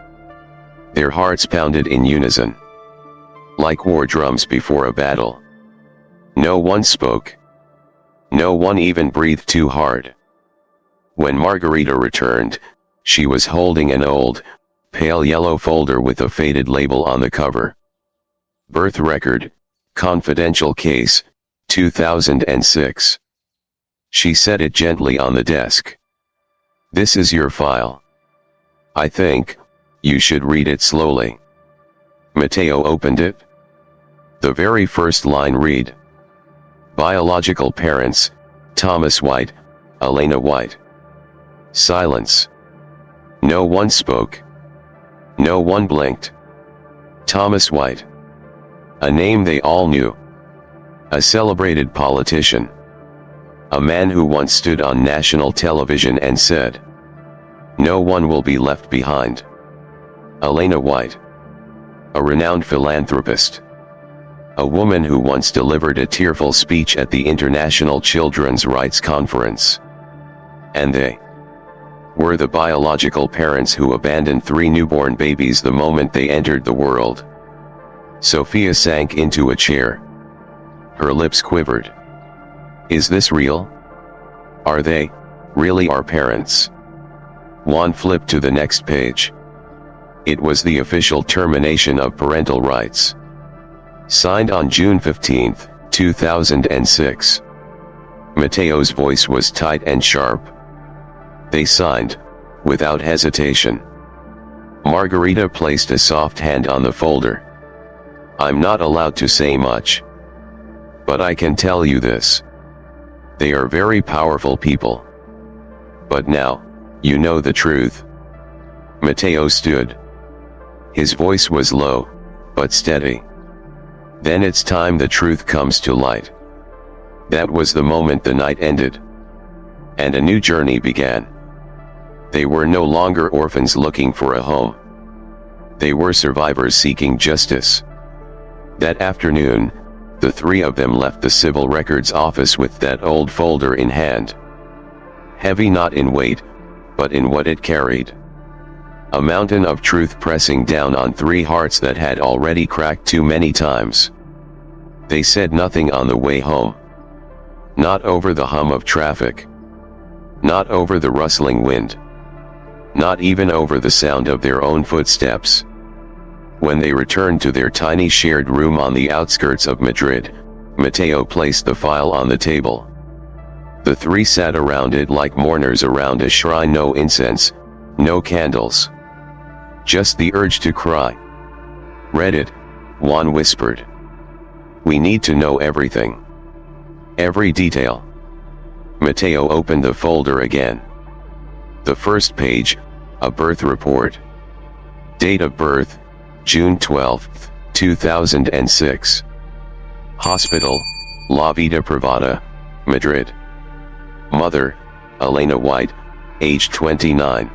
Their hearts pounded in unison. Like war drums before a battle. No one spoke. No one even breathed too hard. When Margarita returned, she was holding an old, pale yellow folder with a faded label on the cover. Birth record, confidential case, 2006. She set it gently on the desk. This is your file. I think, you should read it slowly. Mateo opened it. The very first line read. Biological parents, Thomas White, Elena White. Silence. No one spoke. No one blinked. Thomas White. A name they all knew. A celebrated politician. A man who once stood on national television and said, "No one will be left behind." Elena White. A renowned philanthropist. A woman who once delivered a tearful speech at the International Children's Rights Conference. And they were the biological parents who abandoned 3 newborn babies the moment they entered the world. Sofía sank into a chair. Her lips quivered. Is this real? Are they really our parents? Juan flipped to the next page. It was the official termination of parental rights. Signed on June 15, 2006. Mateo's voice was tight and sharp. They signed, without hesitation. Margarita placed a soft hand on the folder. I'm not allowed to say much. But I can tell you this. They are very powerful people. But now, you know the truth. Mateo stood. His voice was low, but steady. Then it's time the truth comes to light. That was the moment the night ended. And a new journey began. They were no longer orphans looking for a home. They were survivors seeking justice. That afternoon, the three of them left the civil records office with that old folder in hand. Heavy not in weight, but in what it carried. A mountain of truth pressing down on three hearts that had already cracked too many times. They said nothing on the way home. Not over the hum of traffic. Not over the rustling wind. Not even over the sound of their own footsteps. When they returned to their tiny shared room on the outskirts of Madrid, Mateo placed the file on the table. The three sat around it like mourners around a shrine. No incense, no candles. Just the urge to cry. Read it, Juan whispered. We need to know everything. Every detail. Mateo opened the folder again. The first page, a birth report. Date of birth, June 12, 2006. Hospital, La Vida Privada, Madrid. Mother, Elena White, age 29.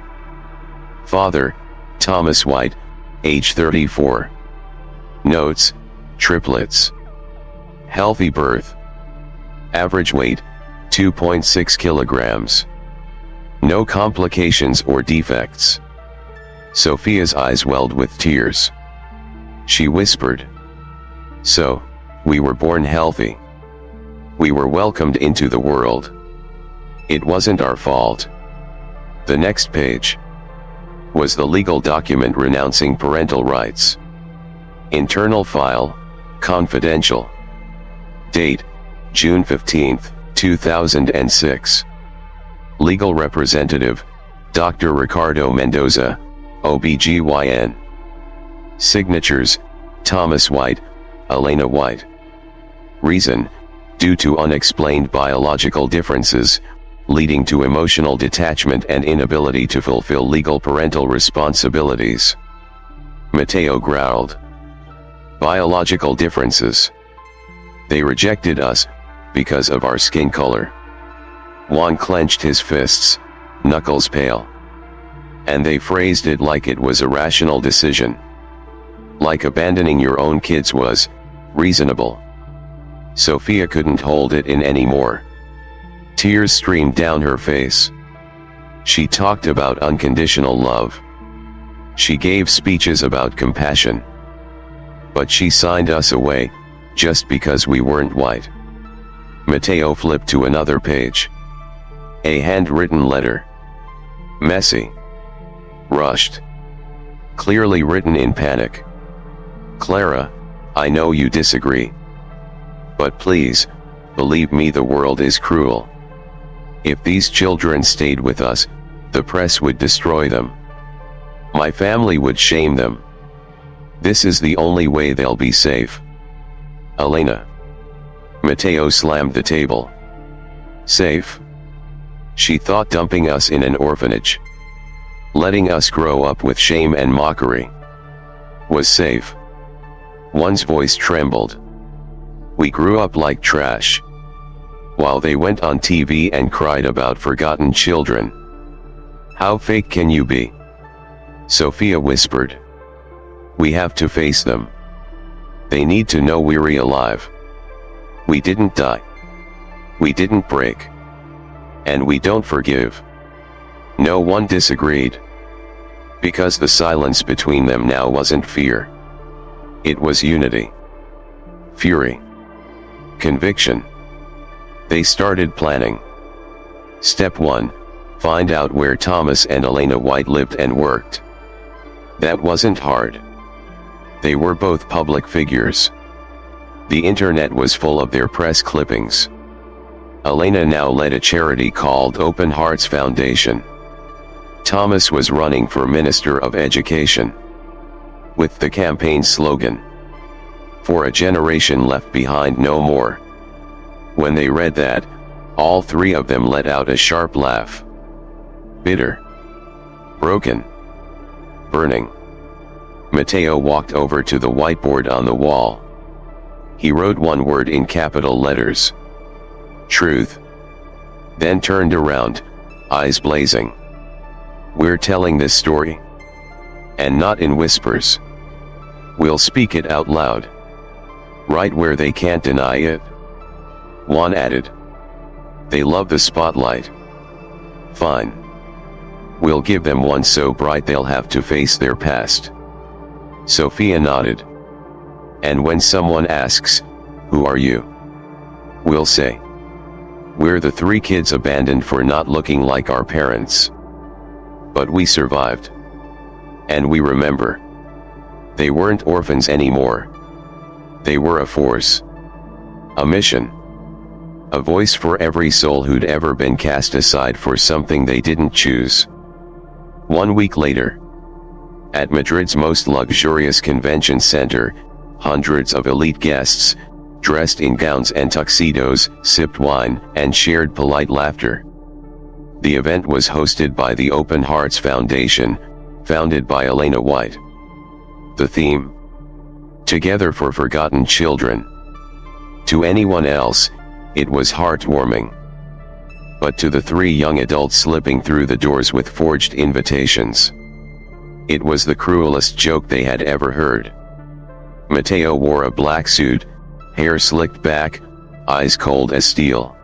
Father, Thomas White, age 34. Notes, triplets. Healthy birth. Average weight, 2.6 kilograms. No complications or defects. Sofia's eyes welled with tears. She whispered. So, we were born healthy. We were welcomed into the world. It wasn't our fault. The next page was the legal document renouncing parental rights. Internal file, confidential. Date, June 15, 2006. Legal representative, Dr. Ricardo Mendoza, OBGYN. Signatures, Thomas White, Elena White. Reason, due to unexplained biological differences, leading to emotional detachment and inability to fulfill legal parental responsibilities. Mateo growled. Biological differences. They rejected us, because of our skin color. Juan clenched his fists, knuckles pale. And they phrased it like it was a rational decision. Like abandoning your own kids was reasonable. Sofía couldn't hold it in anymore. Tears streamed down her face. She talked about unconditional love. She gave speeches about compassion. But she signed us away, just because we weren't white. Mateo flipped to another page. A handwritten letter. Messy. Rushed. Clearly written in panic. Clara, I know you disagree. But please, believe me, the world is cruel. If these children stayed with us, the press would destroy them. My family would shame them. This is the only way they'll be safe. Elena. Mateo slammed the table. Safe? She thought dumping us in an orphanage, letting us grow up with shame and mockery, was safe. One's voice trembled. We grew up like trash, while they went on TV and cried about forgotten children. How fake can you be? Sofía whispered. We have to face them. They need to know we're alive. We didn't die. We didn't break. And we don't forgive. No one disagreed. Because the silence between them now wasn't fear. It was unity. Fury. Conviction. They started planning. Step 1, Find out where Thomas and Elena White lived and worked. That wasn't hard. They were both public figures. The internet was full of their press clippings. Elena now led a charity called Open Hearts Foundation. Thomas was running for Minister of Education, with the campaign slogan, "For a generation left behind no more." When they read that, all three of them let out a sharp laugh. Bitter. Broken. Burning. Mateo walked over to the whiteboard on the wall. He wrote one word in capital letters. Truth. Then turned around, eyes blazing. We're telling this story. And not in whispers. We'll speak it out loud. Right where they can't deny it. Juan added. They love the spotlight. Fine. We'll give them one so bright they'll have to face their past. Sofía nodded. And when someone asks, "Who are you?" we'll say, "We're the three kids abandoned for not looking like our parents. But we survived. And we remember. They weren't orphans anymore. They were a force. A mission. A voice for every soul who'd ever been cast aside for something they didn't choose." 1 week later, at Madrid's most luxurious convention center, hundreds of elite guests, dressed in gowns and tuxedos, sipped wine and shared polite laughter. The event was hosted by the Open Hearts Foundation, founded by Elena White. The theme? Together for Forgotten Children. To anyone else, it was heartwarming. But to the three young adults slipping through the doors with forged invitations, it was the cruelest joke they had ever heard. Mateo wore a black suit, hair slicked back, eyes cold as steel.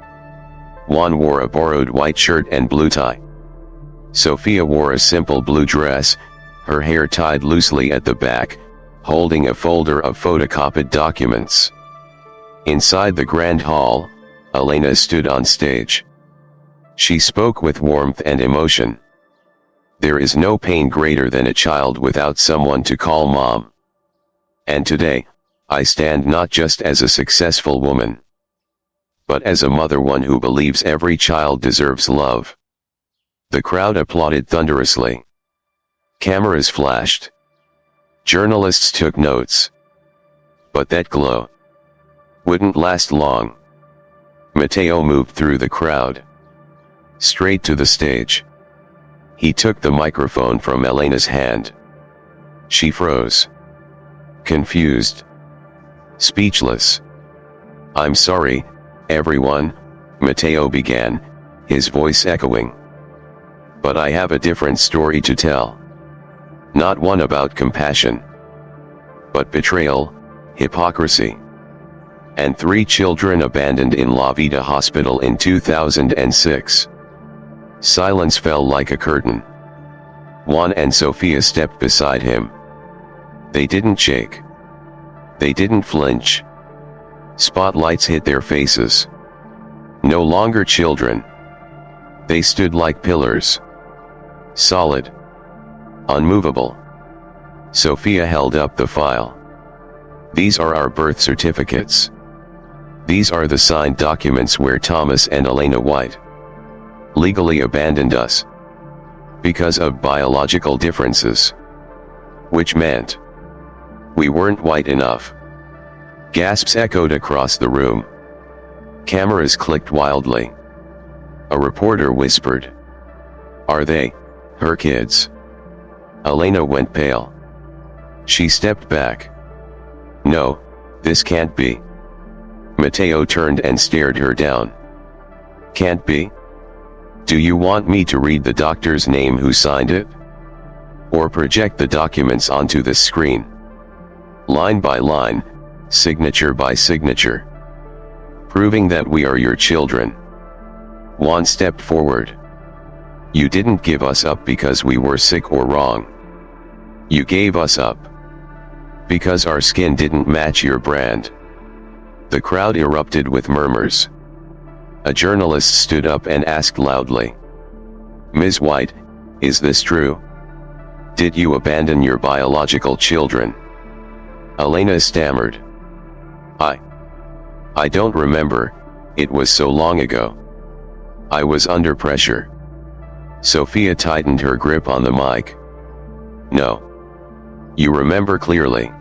Juan wore a borrowed white shirt and blue tie. Sofía wore a simple blue dress, her hair tied loosely at the back, holding a folder of photocopied documents. Inside the grand hall, Elena stood on stage. She spoke with warmth and emotion. There is no pain greater than a child without someone to call mom. And today, I stand not just as a successful woman, but as a mother, one who believes every child deserves love. The crowd applauded thunderously. Cameras flashed. Journalists took notes. But that glow wouldn't last long. Mateo moved through the crowd, straight to the stage. He took the microphone from Elena's hand. She froze. Confused. Speechless. "I'm sorry, everyone," Mateo began, his voice echoing. "But I have a different story to tell. Not one about compassion, but betrayal, hypocrisy, and 3 children abandoned in La Vida Hospital in 2006. Silence fell like a curtain. Juan and Sofía stepped beside him. They didn't shake. They didn't flinch. Spotlights hit their faces. No longer children. They stood like pillars. Solid. Unmovable. Sofía held up the file. "These are our birth certificates. These are the signed documents where Thomas and Elena White legally abandoned us because of biological differences. Which meant we weren't white enough." Gasps echoed across the room. Cameras clicked wildly. A reporter whispered, "Are they her kids?" Elena went pale. She stepped back. "No, this can't be." Mateo turned and stared her down. "Can't be? Do you want me to read the doctor's name who signed it? Or project the documents onto the screen? Line by line, signature by signature, proving that we are your children." Juan stepped forward. "You didn't give us up because we were sick or wrong. You gave us up because our skin didn't match your brand." The crowd erupted with murmurs. A journalist stood up and asked loudly, Ms. White, is this true? Did you abandon your biological children? Elena stammered. I don't remember, it was so long ago. I was under pressure. Sofía tightened her grip on the mic. No. You remember clearly.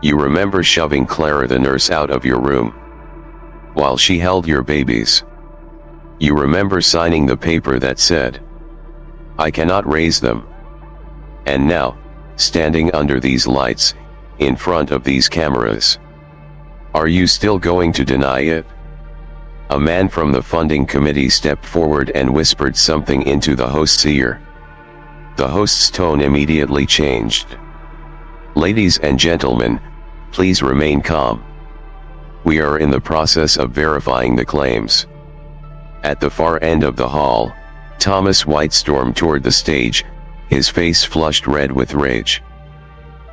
You remember shoving Clara the nurse out of your room while she held your babies. You remember signing the paper that said, I cannot raise them. And now, standing under these lights, in front of these cameras, are you still going to deny it? A man from the funding committee stepped forward and whispered something into the host's ear. The host's tone immediately changed. Ladies and gentlemen, please remain calm. We are in the process of verifying the claims. At the far end of the hall, Thomas White stormed toward the stage, his face flushed red with rage.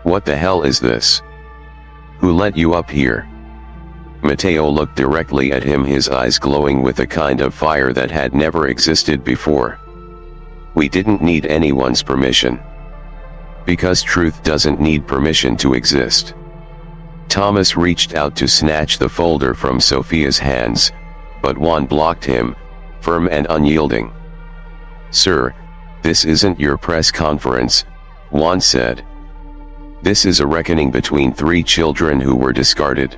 What the hell is this? Who let you up here? Mateo looked directly at him, his eyes glowing with a kind of fire that had never existed before. We didn't need anyone's permission. Because truth doesn't need permission to exist. Thomas reached out to snatch the folder from Sofía's hands, but Juan blocked him, firm and unyielding. Sir, this isn't your press conference, Juan said. This is a reckoning between 3 children who were discarded.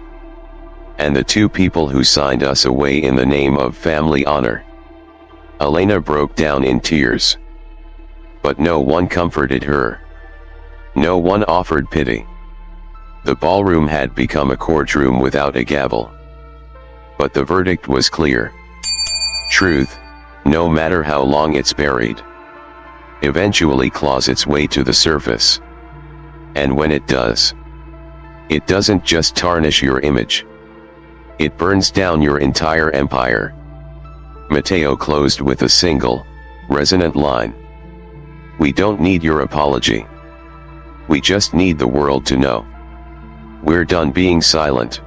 And the 2 people who signed us away in the name of family honor. Elena broke down in tears. But no one comforted her. No one offered pity. The ballroom had become a courtroom without a gavel. But the verdict was clear. Truth, no matter how long it's buried, eventually claws its way to the surface. And when it does, it doesn't just tarnish your image. It burns down your entire empire. Mateo closed with a single, resonant line. We don't need your apology. We just need the world to know. We're done being silent.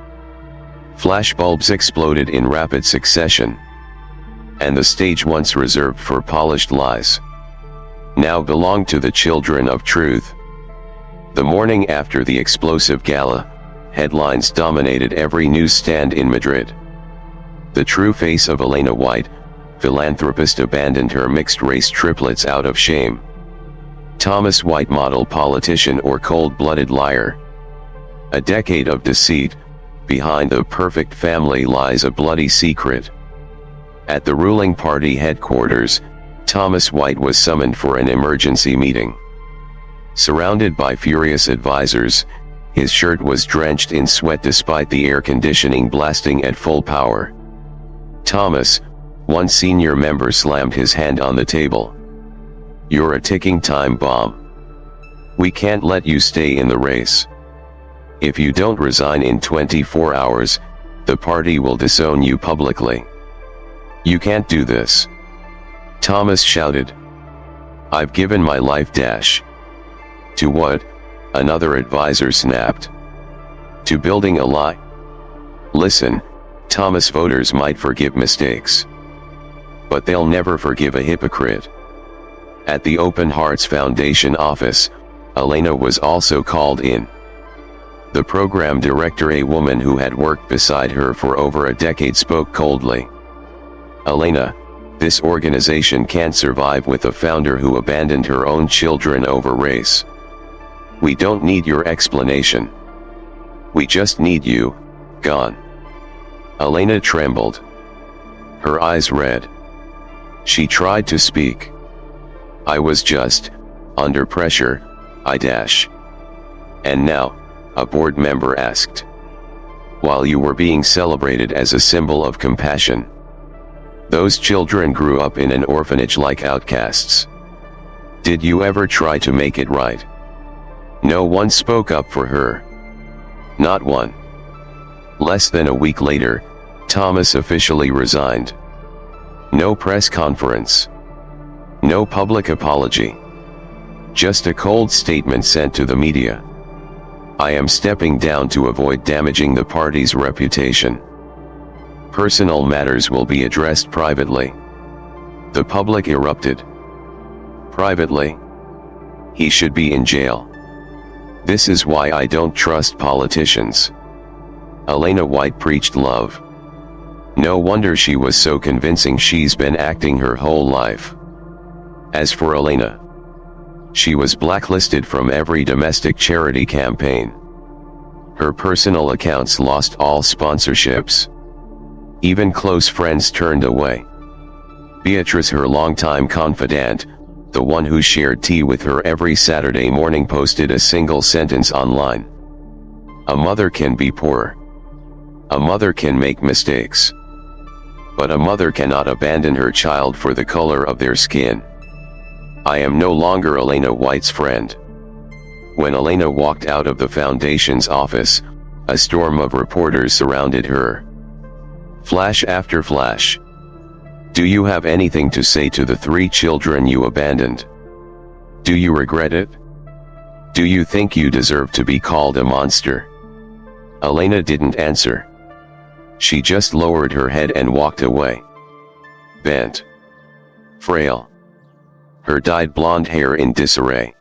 Flashbulbs exploded in rapid succession. And the stage once reserved for polished lies now belonged to the children of truth. The morning after the explosive gala, headlines dominated every newsstand in Madrid. The true face of Elena White, philanthropist, abandoned her mixed-race triplets out of shame. Thomas White, model politician or cold-blooded liar. A decade of deceit, behind the perfect family lies a bloody secret. At the ruling party headquarters, Thomas White was summoned for an emergency meeting. Surrounded by furious advisors, his shirt was drenched in sweat despite the air conditioning blasting at full power. Thomas, one senior member, slammed his hand on the table. You're a ticking time bomb. We can't let you stay in the race. If you don't resign in 24 hours, the party will disown you publicly. You can't do this. Thomas shouted. I've given my life dash. To what? Another advisor snapped. To building a lie. Listen, Thomas, voters might forgive mistakes, but they'll never forgive a hypocrite. At the Open Hearts Foundation office, Elena was also called in. The program director, a woman who had worked beside her for over a decade, spoke coldly. Elena, this organization can't survive with a founder who abandoned her own children over race. We don't need your explanation. We just need you, gone. Elena trembled. Her eyes red. She tried to speak. I was just under pressure, I dash. And now, a board member asked. While you were being celebrated as a symbol of compassion. Those children grew up in an orphanage like outcasts. Did you ever try to make it right? No one spoke up for her. Not one. Less than a week later, Thomas officially resigned. No press conference. No public apology. Just a cold statement sent to the media. I am stepping down to avoid damaging the party's reputation. Personal matters will be addressed privately. The public erupted. Privately, he should be in jail. This is why I don't trust politicians. Elena White preached love. No wonder she was so convincing. She's been acting her whole life. As for Elena, she was blacklisted from every domestic charity campaign. Her personal accounts lost all sponsorships. Even close friends turned away. Beatrice, her longtime confidant, the one who shared tea with her every Saturday morning, posted a single sentence online. A mother can be poor. A mother can make mistakes. But a mother cannot abandon her child for the color of their skin. I am no longer Elena White's friend. When Elena walked out of the foundation's office, a storm of reporters surrounded her. Flash after flash. Do you have anything to say to the 3 children you abandoned? Do you regret it? Do you think you deserve to be called a monster? Elena didn't answer. She just lowered her head and walked away. Bent. Frail. Her dyed blonde hair in disarray.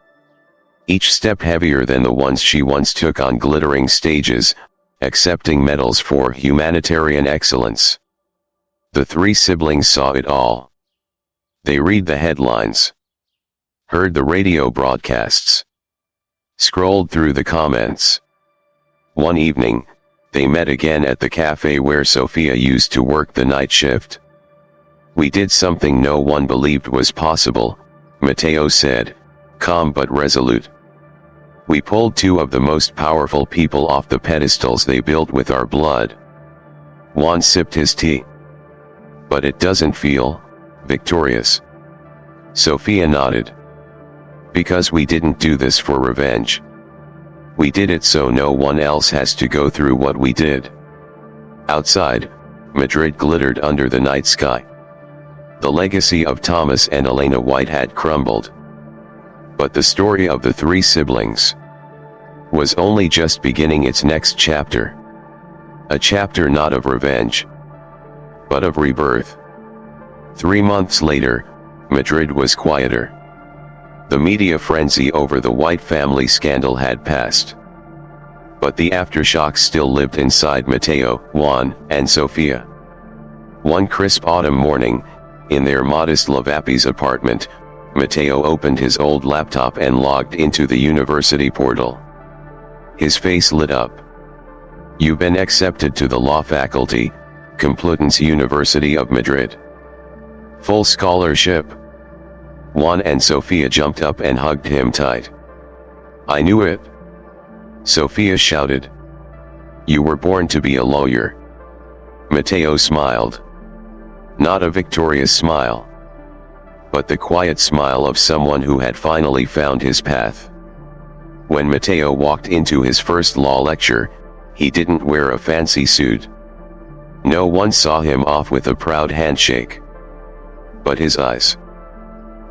Each step heavier than the ones she once took on glittering stages, accepting medals for humanitarian excellence. The 3 siblings saw it all. They read the headlines. Heard the radio broadcasts. Scrolled through the comments. One evening, they met again at the cafe where Sofía used to work the night shift. We did something no one believed was possible, Mateo said, calm but resolute. We pulled 2 of the most powerful people off the pedestals they built with our blood. Juan sipped his tea. But it doesn't feel victorious. Sofía nodded. Because we didn't do this for revenge. We did it so no one else has to go through what we did. Outside, Madrid glittered under the night sky. The legacy of Thomas and Elena White had crumbled. But the story of the 3 siblings was only just beginning its next chapter. A chapter not of revenge, but of rebirth. 3 months later, Madrid was quieter. The media frenzy over the White family scandal had passed. But the aftershocks still lived inside Mateo, Juan, and Sofía. One crisp autumn morning, in their modest Lavapis apartment, Mateo opened his old laptop and logged into the university portal. His face lit up. You've been accepted to the law faculty, Complutense University of Madrid. Full scholarship. Juan and Sofía jumped up and hugged him tight. I knew it. Sofía shouted. You were born to be a lawyer. Mateo smiled. Not a victorious smile, but the quiet smile of someone who had finally found his path. When Mateo walked into his first law lecture, he didn't wear a fancy suit. No one saw him off with a proud handshake. But his eyes,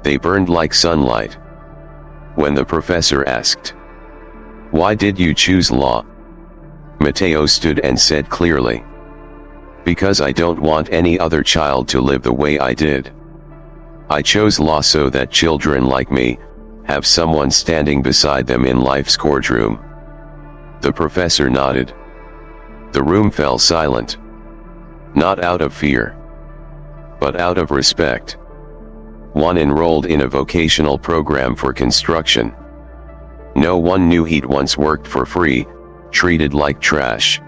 they burned like sunlight. When the professor asked, "Why did you choose law?" Mateo stood and said clearly, "Because I don't want any other child to live the way I did. I chose law so that children like me have someone standing beside them in life's courtroom." The professor nodded. The room fell silent. Not out of fear, but out of respect. Juan enrolled in a vocational program for construction. No one knew he'd once worked for free, treated like trash.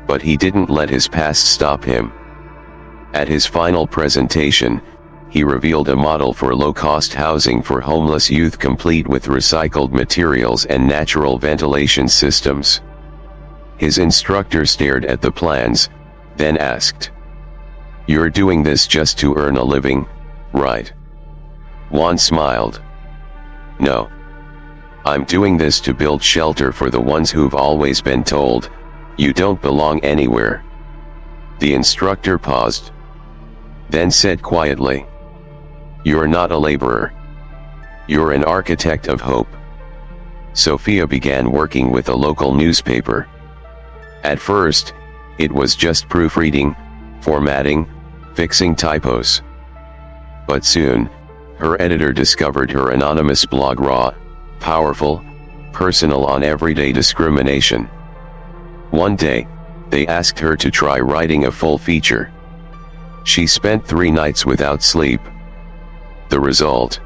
But he didn't let his past stop him. At his final presentation, he revealed a model for low-cost housing for homeless youth complete with recycled materials and natural ventilation systems. His instructor stared at the plans, then asked, "You're doing this just to earn a living, right?" Juan smiled. "No. I'm doing this to build shelter for the ones who've always been told, 'You don't belong anywhere.'" The instructor paused, then said quietly, "You're not a laborer. You're an architect of hope." Sofía began working with a local newspaper. At first, it was just proofreading, formatting, fixing typos. But soon, her editor discovered her anonymous blog raw, powerful, personal on everyday discrimination. One day, they asked her to try writing a full feature. She spent 3 nights without sleep. The result?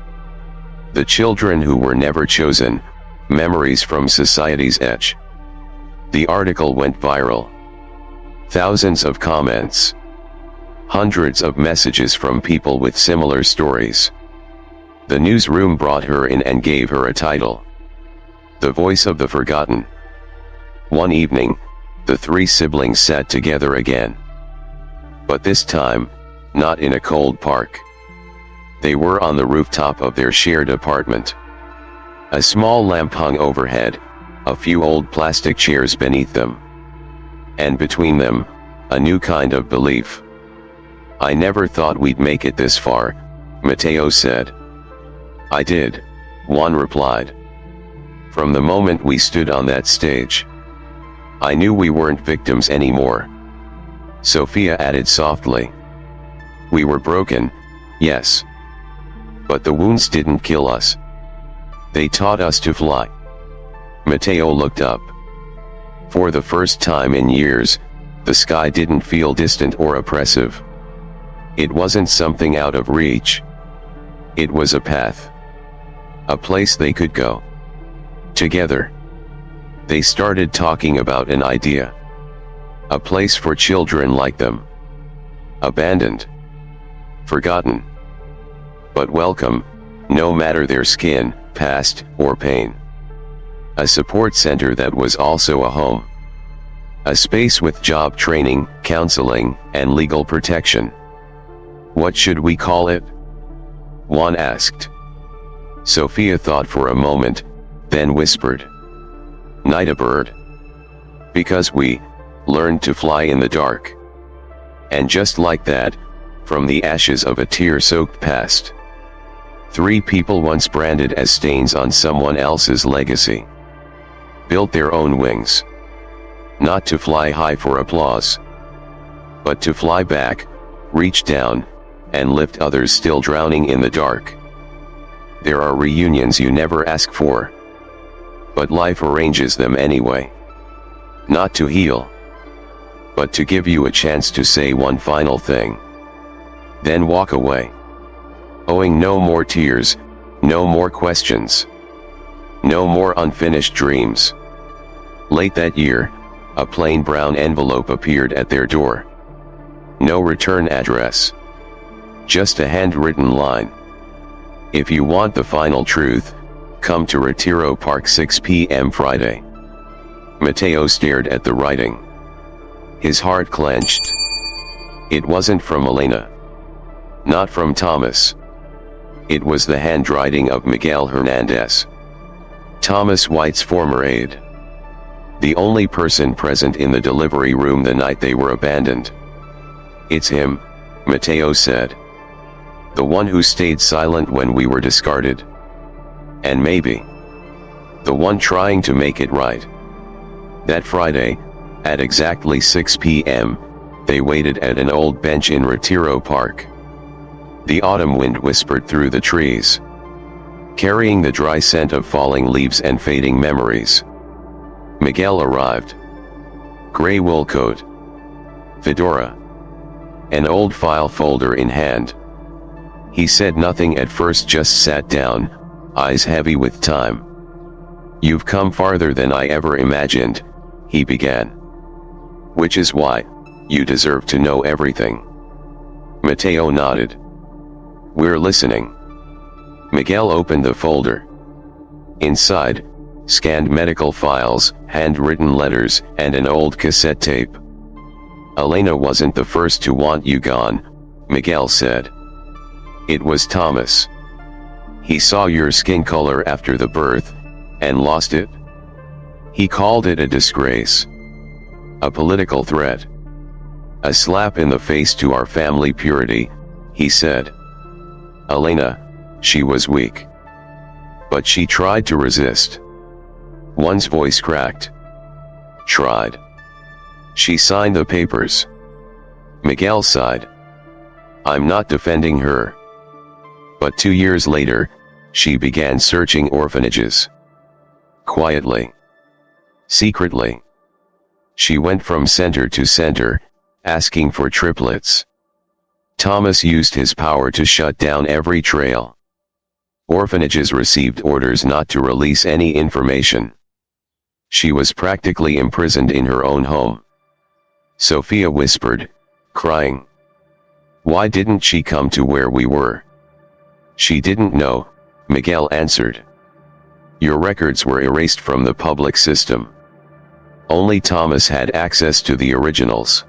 The Children Who Were Never Chosen, Memories from Society's Etch. The article went viral. Thousands of comments. Hundreds of messages from people with similar stories. The newsroom brought her in and gave her a title. The Voice of the Forgotten. One evening, the 3 siblings sat together again. But this time, not in a cold park. They were on the rooftop of their shared apartment. A small lamp hung overhead, a few old plastic chairs beneath them. And between them, a new kind of belief. "I never thought we'd make it this far," Mateo said. "I did," Juan replied. "From the moment we stood on that stage. I knew we weren't victims anymore." Sofía added softly. "We were broken, yes. But the wounds didn't kill us. They taught us to fly." Mateo looked up. For the first time in years, the sky didn't feel distant or oppressive. It wasn't something out of reach. It was a path. A place they could go. Together. They started talking about an idea. A place for children like them. Abandoned. Forgotten. But welcome, no matter their skin, past, or pain. A support center that was also a home. A space with job training, counseling, and legal protection. "What should we call it?" Juan asked. Sofía thought for a moment, then whispered. "Nightbird. Because we learned to fly in the dark." And just like that, from the ashes of a tear-soaked past, 3 people once branded as stains on someone else's legacy, built their own wings. Not to fly high for applause, but to fly back, reach down, and lift others still drowning in the dark. There are reunions you never ask for, but life arranges them anyway. Not to heal, but to give you a chance to say one final thing. Then walk away. Owing no more tears, no more questions. No more unfinished dreams. Late that year, a plain brown envelope appeared at their door. No return address. Just a handwritten line. "If you want the final truth, come to Retiro Park 6 p.m. Friday." Mateo stared at the writing. His heart clenched. It wasn't from Elena. Not from Thomas. It was the handwriting of Miguel Hernandez. Thomas White's former aide. The only person present in the delivery room the night they were abandoned. "It's him," Mateo said. "The one who stayed silent when we were discarded. And maybe the one trying to make it right." That Friday, at exactly 6 p.m., they waited at an old bench in Retiro Park. The autumn wind whispered through the trees, carrying the dry scent of falling leaves and fading memories. Miguel arrived. Gray wool coat. Fedora. An old file folder in hand. He said nothing at first, just sat down, eyes heavy with time. "You've come farther than I ever imagined," he began. "Which is why you deserve to know everything." Mateo nodded. "We're listening." Miguel opened the folder. Inside, scanned medical files, handwritten letters, and an old cassette tape. "Elena wasn't the first to want you gone," Miguel said. "It was Thomas. He saw your skin color after the birth, and lost it. He called it a disgrace. A political threat. A slap in the face to our family purity," he said. "Elena, she was weak. But she tried to resist." One's voice cracked. "Tried. She signed the papers." Miguel sighed. "I'm not defending her. But 2 years later, she began searching orphanages. Quietly. Secretly. She went from center to center, asking for triplets. Thomas used his power to shut down every trail. Orphanages received orders not to release any information. She was practically imprisoned in her own home. Sofía whispered, crying. Why didn't she come to where we were? She didn't know, Miguel answered. Your records were erased from the public system. Only Thomas had access to the originals.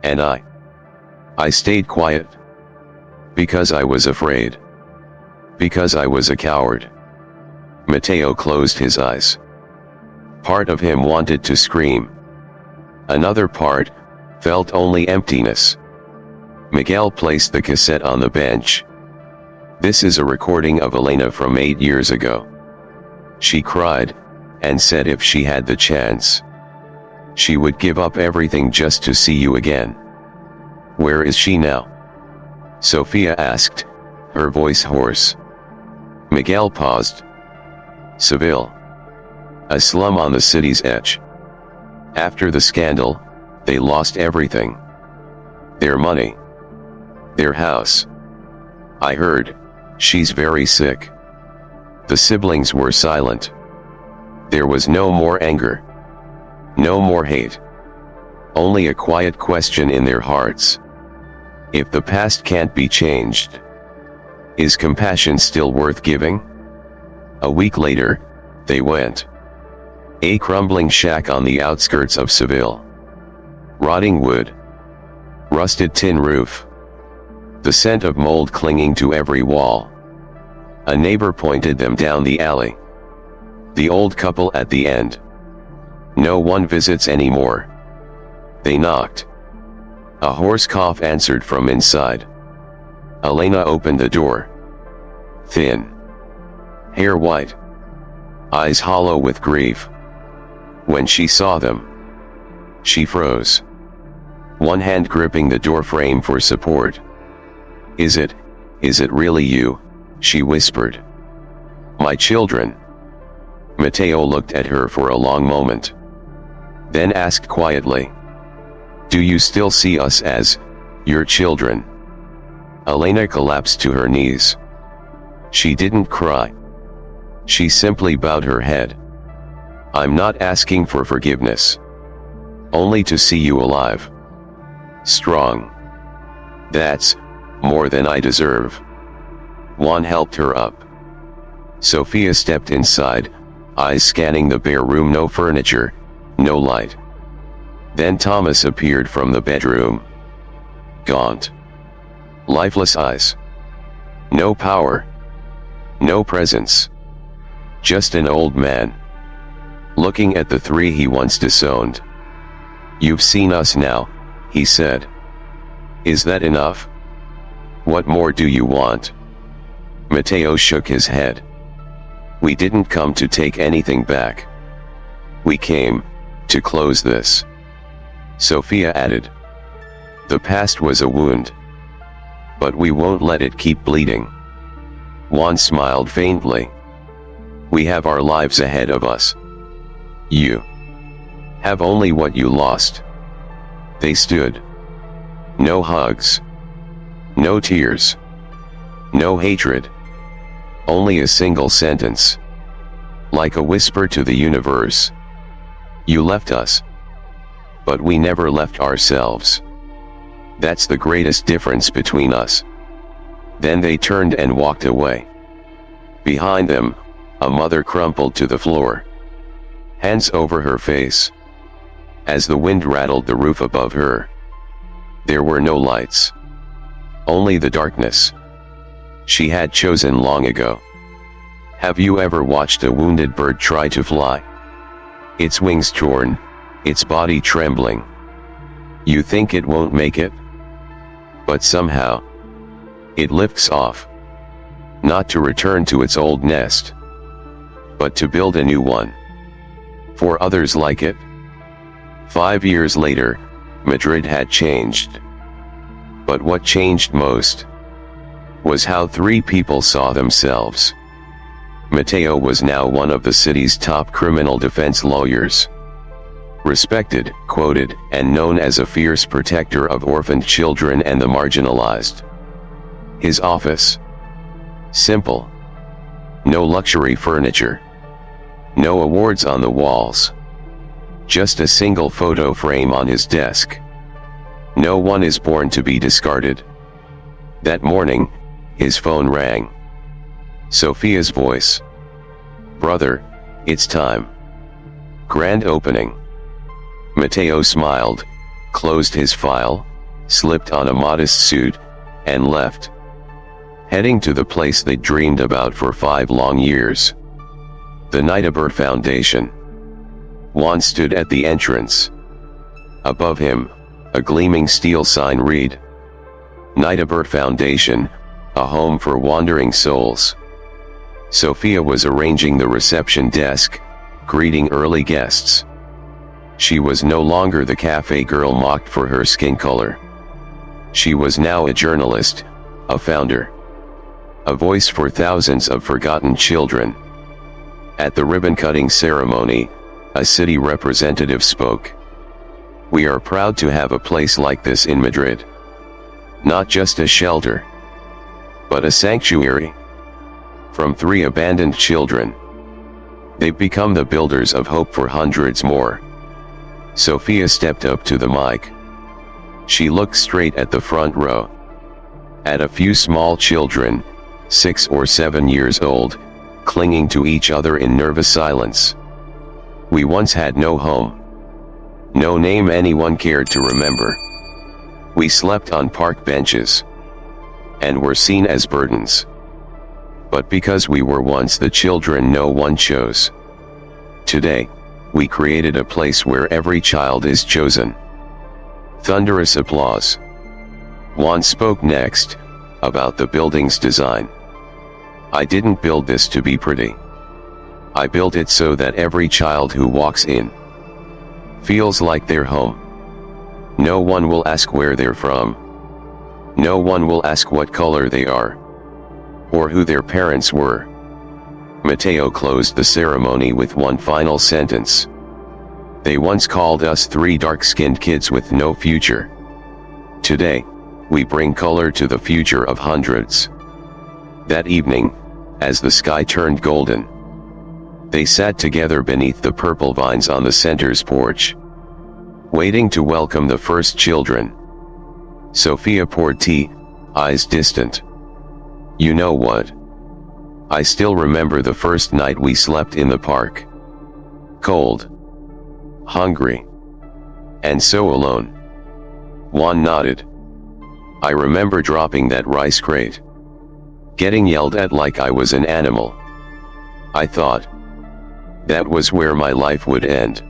And I stayed quiet. Because I was afraid. Because I was a coward. Mateo closed his eyes. Part of him wanted to scream. Another part felt only emptiness. Miguel placed the cassette on the bench. This is a recording of Elena from 8 years ago. She cried, and said if she had the chance, she would give up everything just to see you again. Where is she now? Sofía asked, her voice hoarse. Miguel paused. Seville. A slum on the city's edge. After the scandal, they lost everything. Their money. Their house. I heard, she's very sick. The siblings were silent. There was no more anger. No more hate. Only a quiet question in their hearts. If the past can't be changed, is compassion still worth giving? A week later, they went. A crumbling shack on the outskirts of Seville. Rotting wood. Rusted tin roof. The scent of mold clinging to every wall. A neighbor pointed them down the alley. The old couple at the end. No one visits anymore. They knocked. A hoarse cough answered from inside. Elena opened the door. Thin. Hair white. Eyes hollow with grief. When she saw them, she froze. One hand gripping the door frame for support. Is it really you? She whispered. My children. Mateo looked at her for a long moment. Then asked quietly. Do you still see us as your children? Elena collapsed to her knees. She didn't cry. She simply bowed her head. I'm not asking for forgiveness. Only to see you alive. Strong. That's more than I deserve. Juan helped her up. Sofía stepped inside, eyes scanning the bare room. No furniture, no light. Then Thomas appeared from the bedroom. Gaunt. Lifeless eyes. No power. No presence. Just an old man. Looking at the three he once disowned. You've seen us now, he said. Is that enough? What more do you want? Mateo shook his head. We didn't come to take anything back. We came to close this. Sofía added. The past was a wound. But we won't let it keep bleeding. Juan smiled faintly. We have our lives ahead of us. You have only what you lost. They stood. No hugs. No tears. No hatred. Only a single sentence. Like a whisper to the universe. You left us. But we never left ourselves. That's the greatest difference between us. Then they turned and walked away. Behind them, a mother crumpled to the floor. Hands over her face. As the wind rattled the roof above her. There were no lights. Only the darkness. She had chosen long ago. Have you ever watched a wounded bird try to fly? Its wings torn, its body trembling. You think it won't make it? But somehow, it lifts off. Not to return to its old nest, but to build a new one. For others like it. 5 years later, Madrid had changed. But what changed most was how three people saw themselves. Mateo was now one of the city's top criminal defense lawyers. Respected, quoted, and known as a fierce protector of orphaned children and the marginalized. His office. Simple. No luxury furniture. No awards on the walls. Just a single photo frame on his desk. No one is born to be discarded. That morning, his phone rang. Sofia's voice. "Brother, it's time." Grand opening. Mateo smiled, closed his file, slipped on a modest suit, and left. Heading to the place they dreamed about for 5 long years. The Nightbird Foundation. Juan stood at the entrance. Above him, a gleaming steel sign read, "Nightbird Foundation, a home for wandering souls." Sofía was arranging the reception desk, greeting early guests. She was no longer the cafe girl mocked for her skin color. She was now a journalist, a founder. A voice for thousands of forgotten children. At the ribbon-cutting ceremony, a city representative spoke. "We are proud to have a place like this in Madrid. Not just a shelter, but a sanctuary. From 3 abandoned children, they've become the builders of hope for hundreds more." Sofía stepped up to the mic. She looked straight at the front row. At a few small children, 6 or 7 years old, clinging to each other in nervous silence. "We once had no home. No name anyone cared to remember. We slept on park benches. And were seen as burdens. But because we were once the children no one chose. Today, we created a place where every child is chosen." Thunderous applause. Juan spoke next, about the building's design. "I didn't build this to be pretty. I built it so that every child who walks in feels like they're home. No one will ask where they're from. No one will ask what color they are. Or who their parents were." Mateo closed the ceremony with one final sentence. "They once called us 3 dark-skinned kids with no future. Today, we bring color to the future of hundreds." That evening, as the sky turned golden, they sat together beneath the purple vines on the center's porch, waiting to welcome the first children. Sofía poured tea, eyes distant. "You know what? I still remember the first night we slept in the park. Cold. Hungry. And so alone." Juan nodded. "I remember dropping that rice crate. Getting yelled at like I was an animal. I thought that was where my life would end."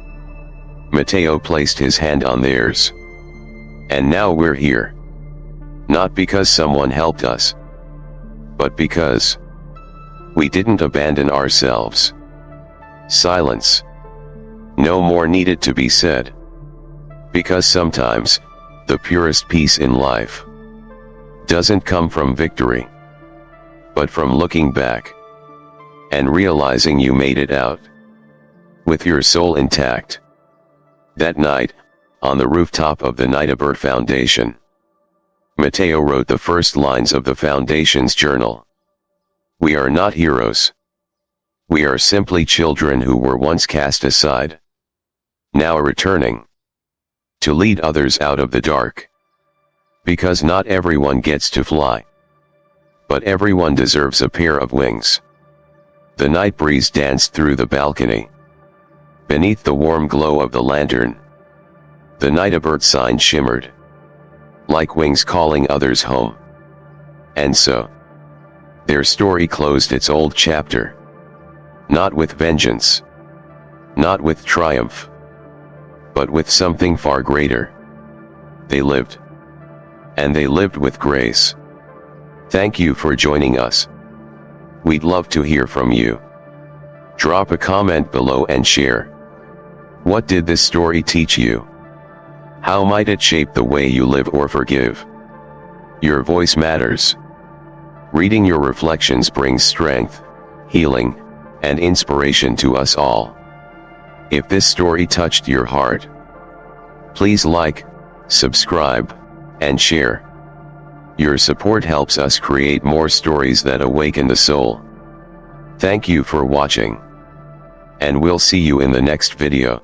Mateo placed his hand on theirs. "And now we're here. Not because someone helped us, but because we didn't abandon ourselves." Silence. No more needed to be said. Because sometimes, the purest peace in life doesn't come from victory, but from looking back and realizing you made it out with your soul intact. That night, on the rooftop of the Nightbird Foundation, Mateo wrote the first lines of the Foundation's journal. "We are not heroes. We are simply children who were once cast aside, now returning to lead others out of the dark. Because not everyone gets to fly, but everyone deserves a pair of wings." The night breeze danced through the balcony. Beneath the warm glow of the lantern, the Nightbird sign shimmered, like wings calling others home. And so, their story closed its old chapter. Not with vengeance, not with triumph, but with something far greater. They lived. And they lived with grace. Thank you for joining us. We'd love to hear from you. Drop a comment below and share. What did this story teach you? How might it shape the way you live or forgive? Your voice matters. Reading your reflections brings strength, healing, and inspiration to us all. If this story touched your heart, please like, subscribe, and share. Your support helps us create more stories that awaken the soul. Thank you for watching, and we'll see you in the next video.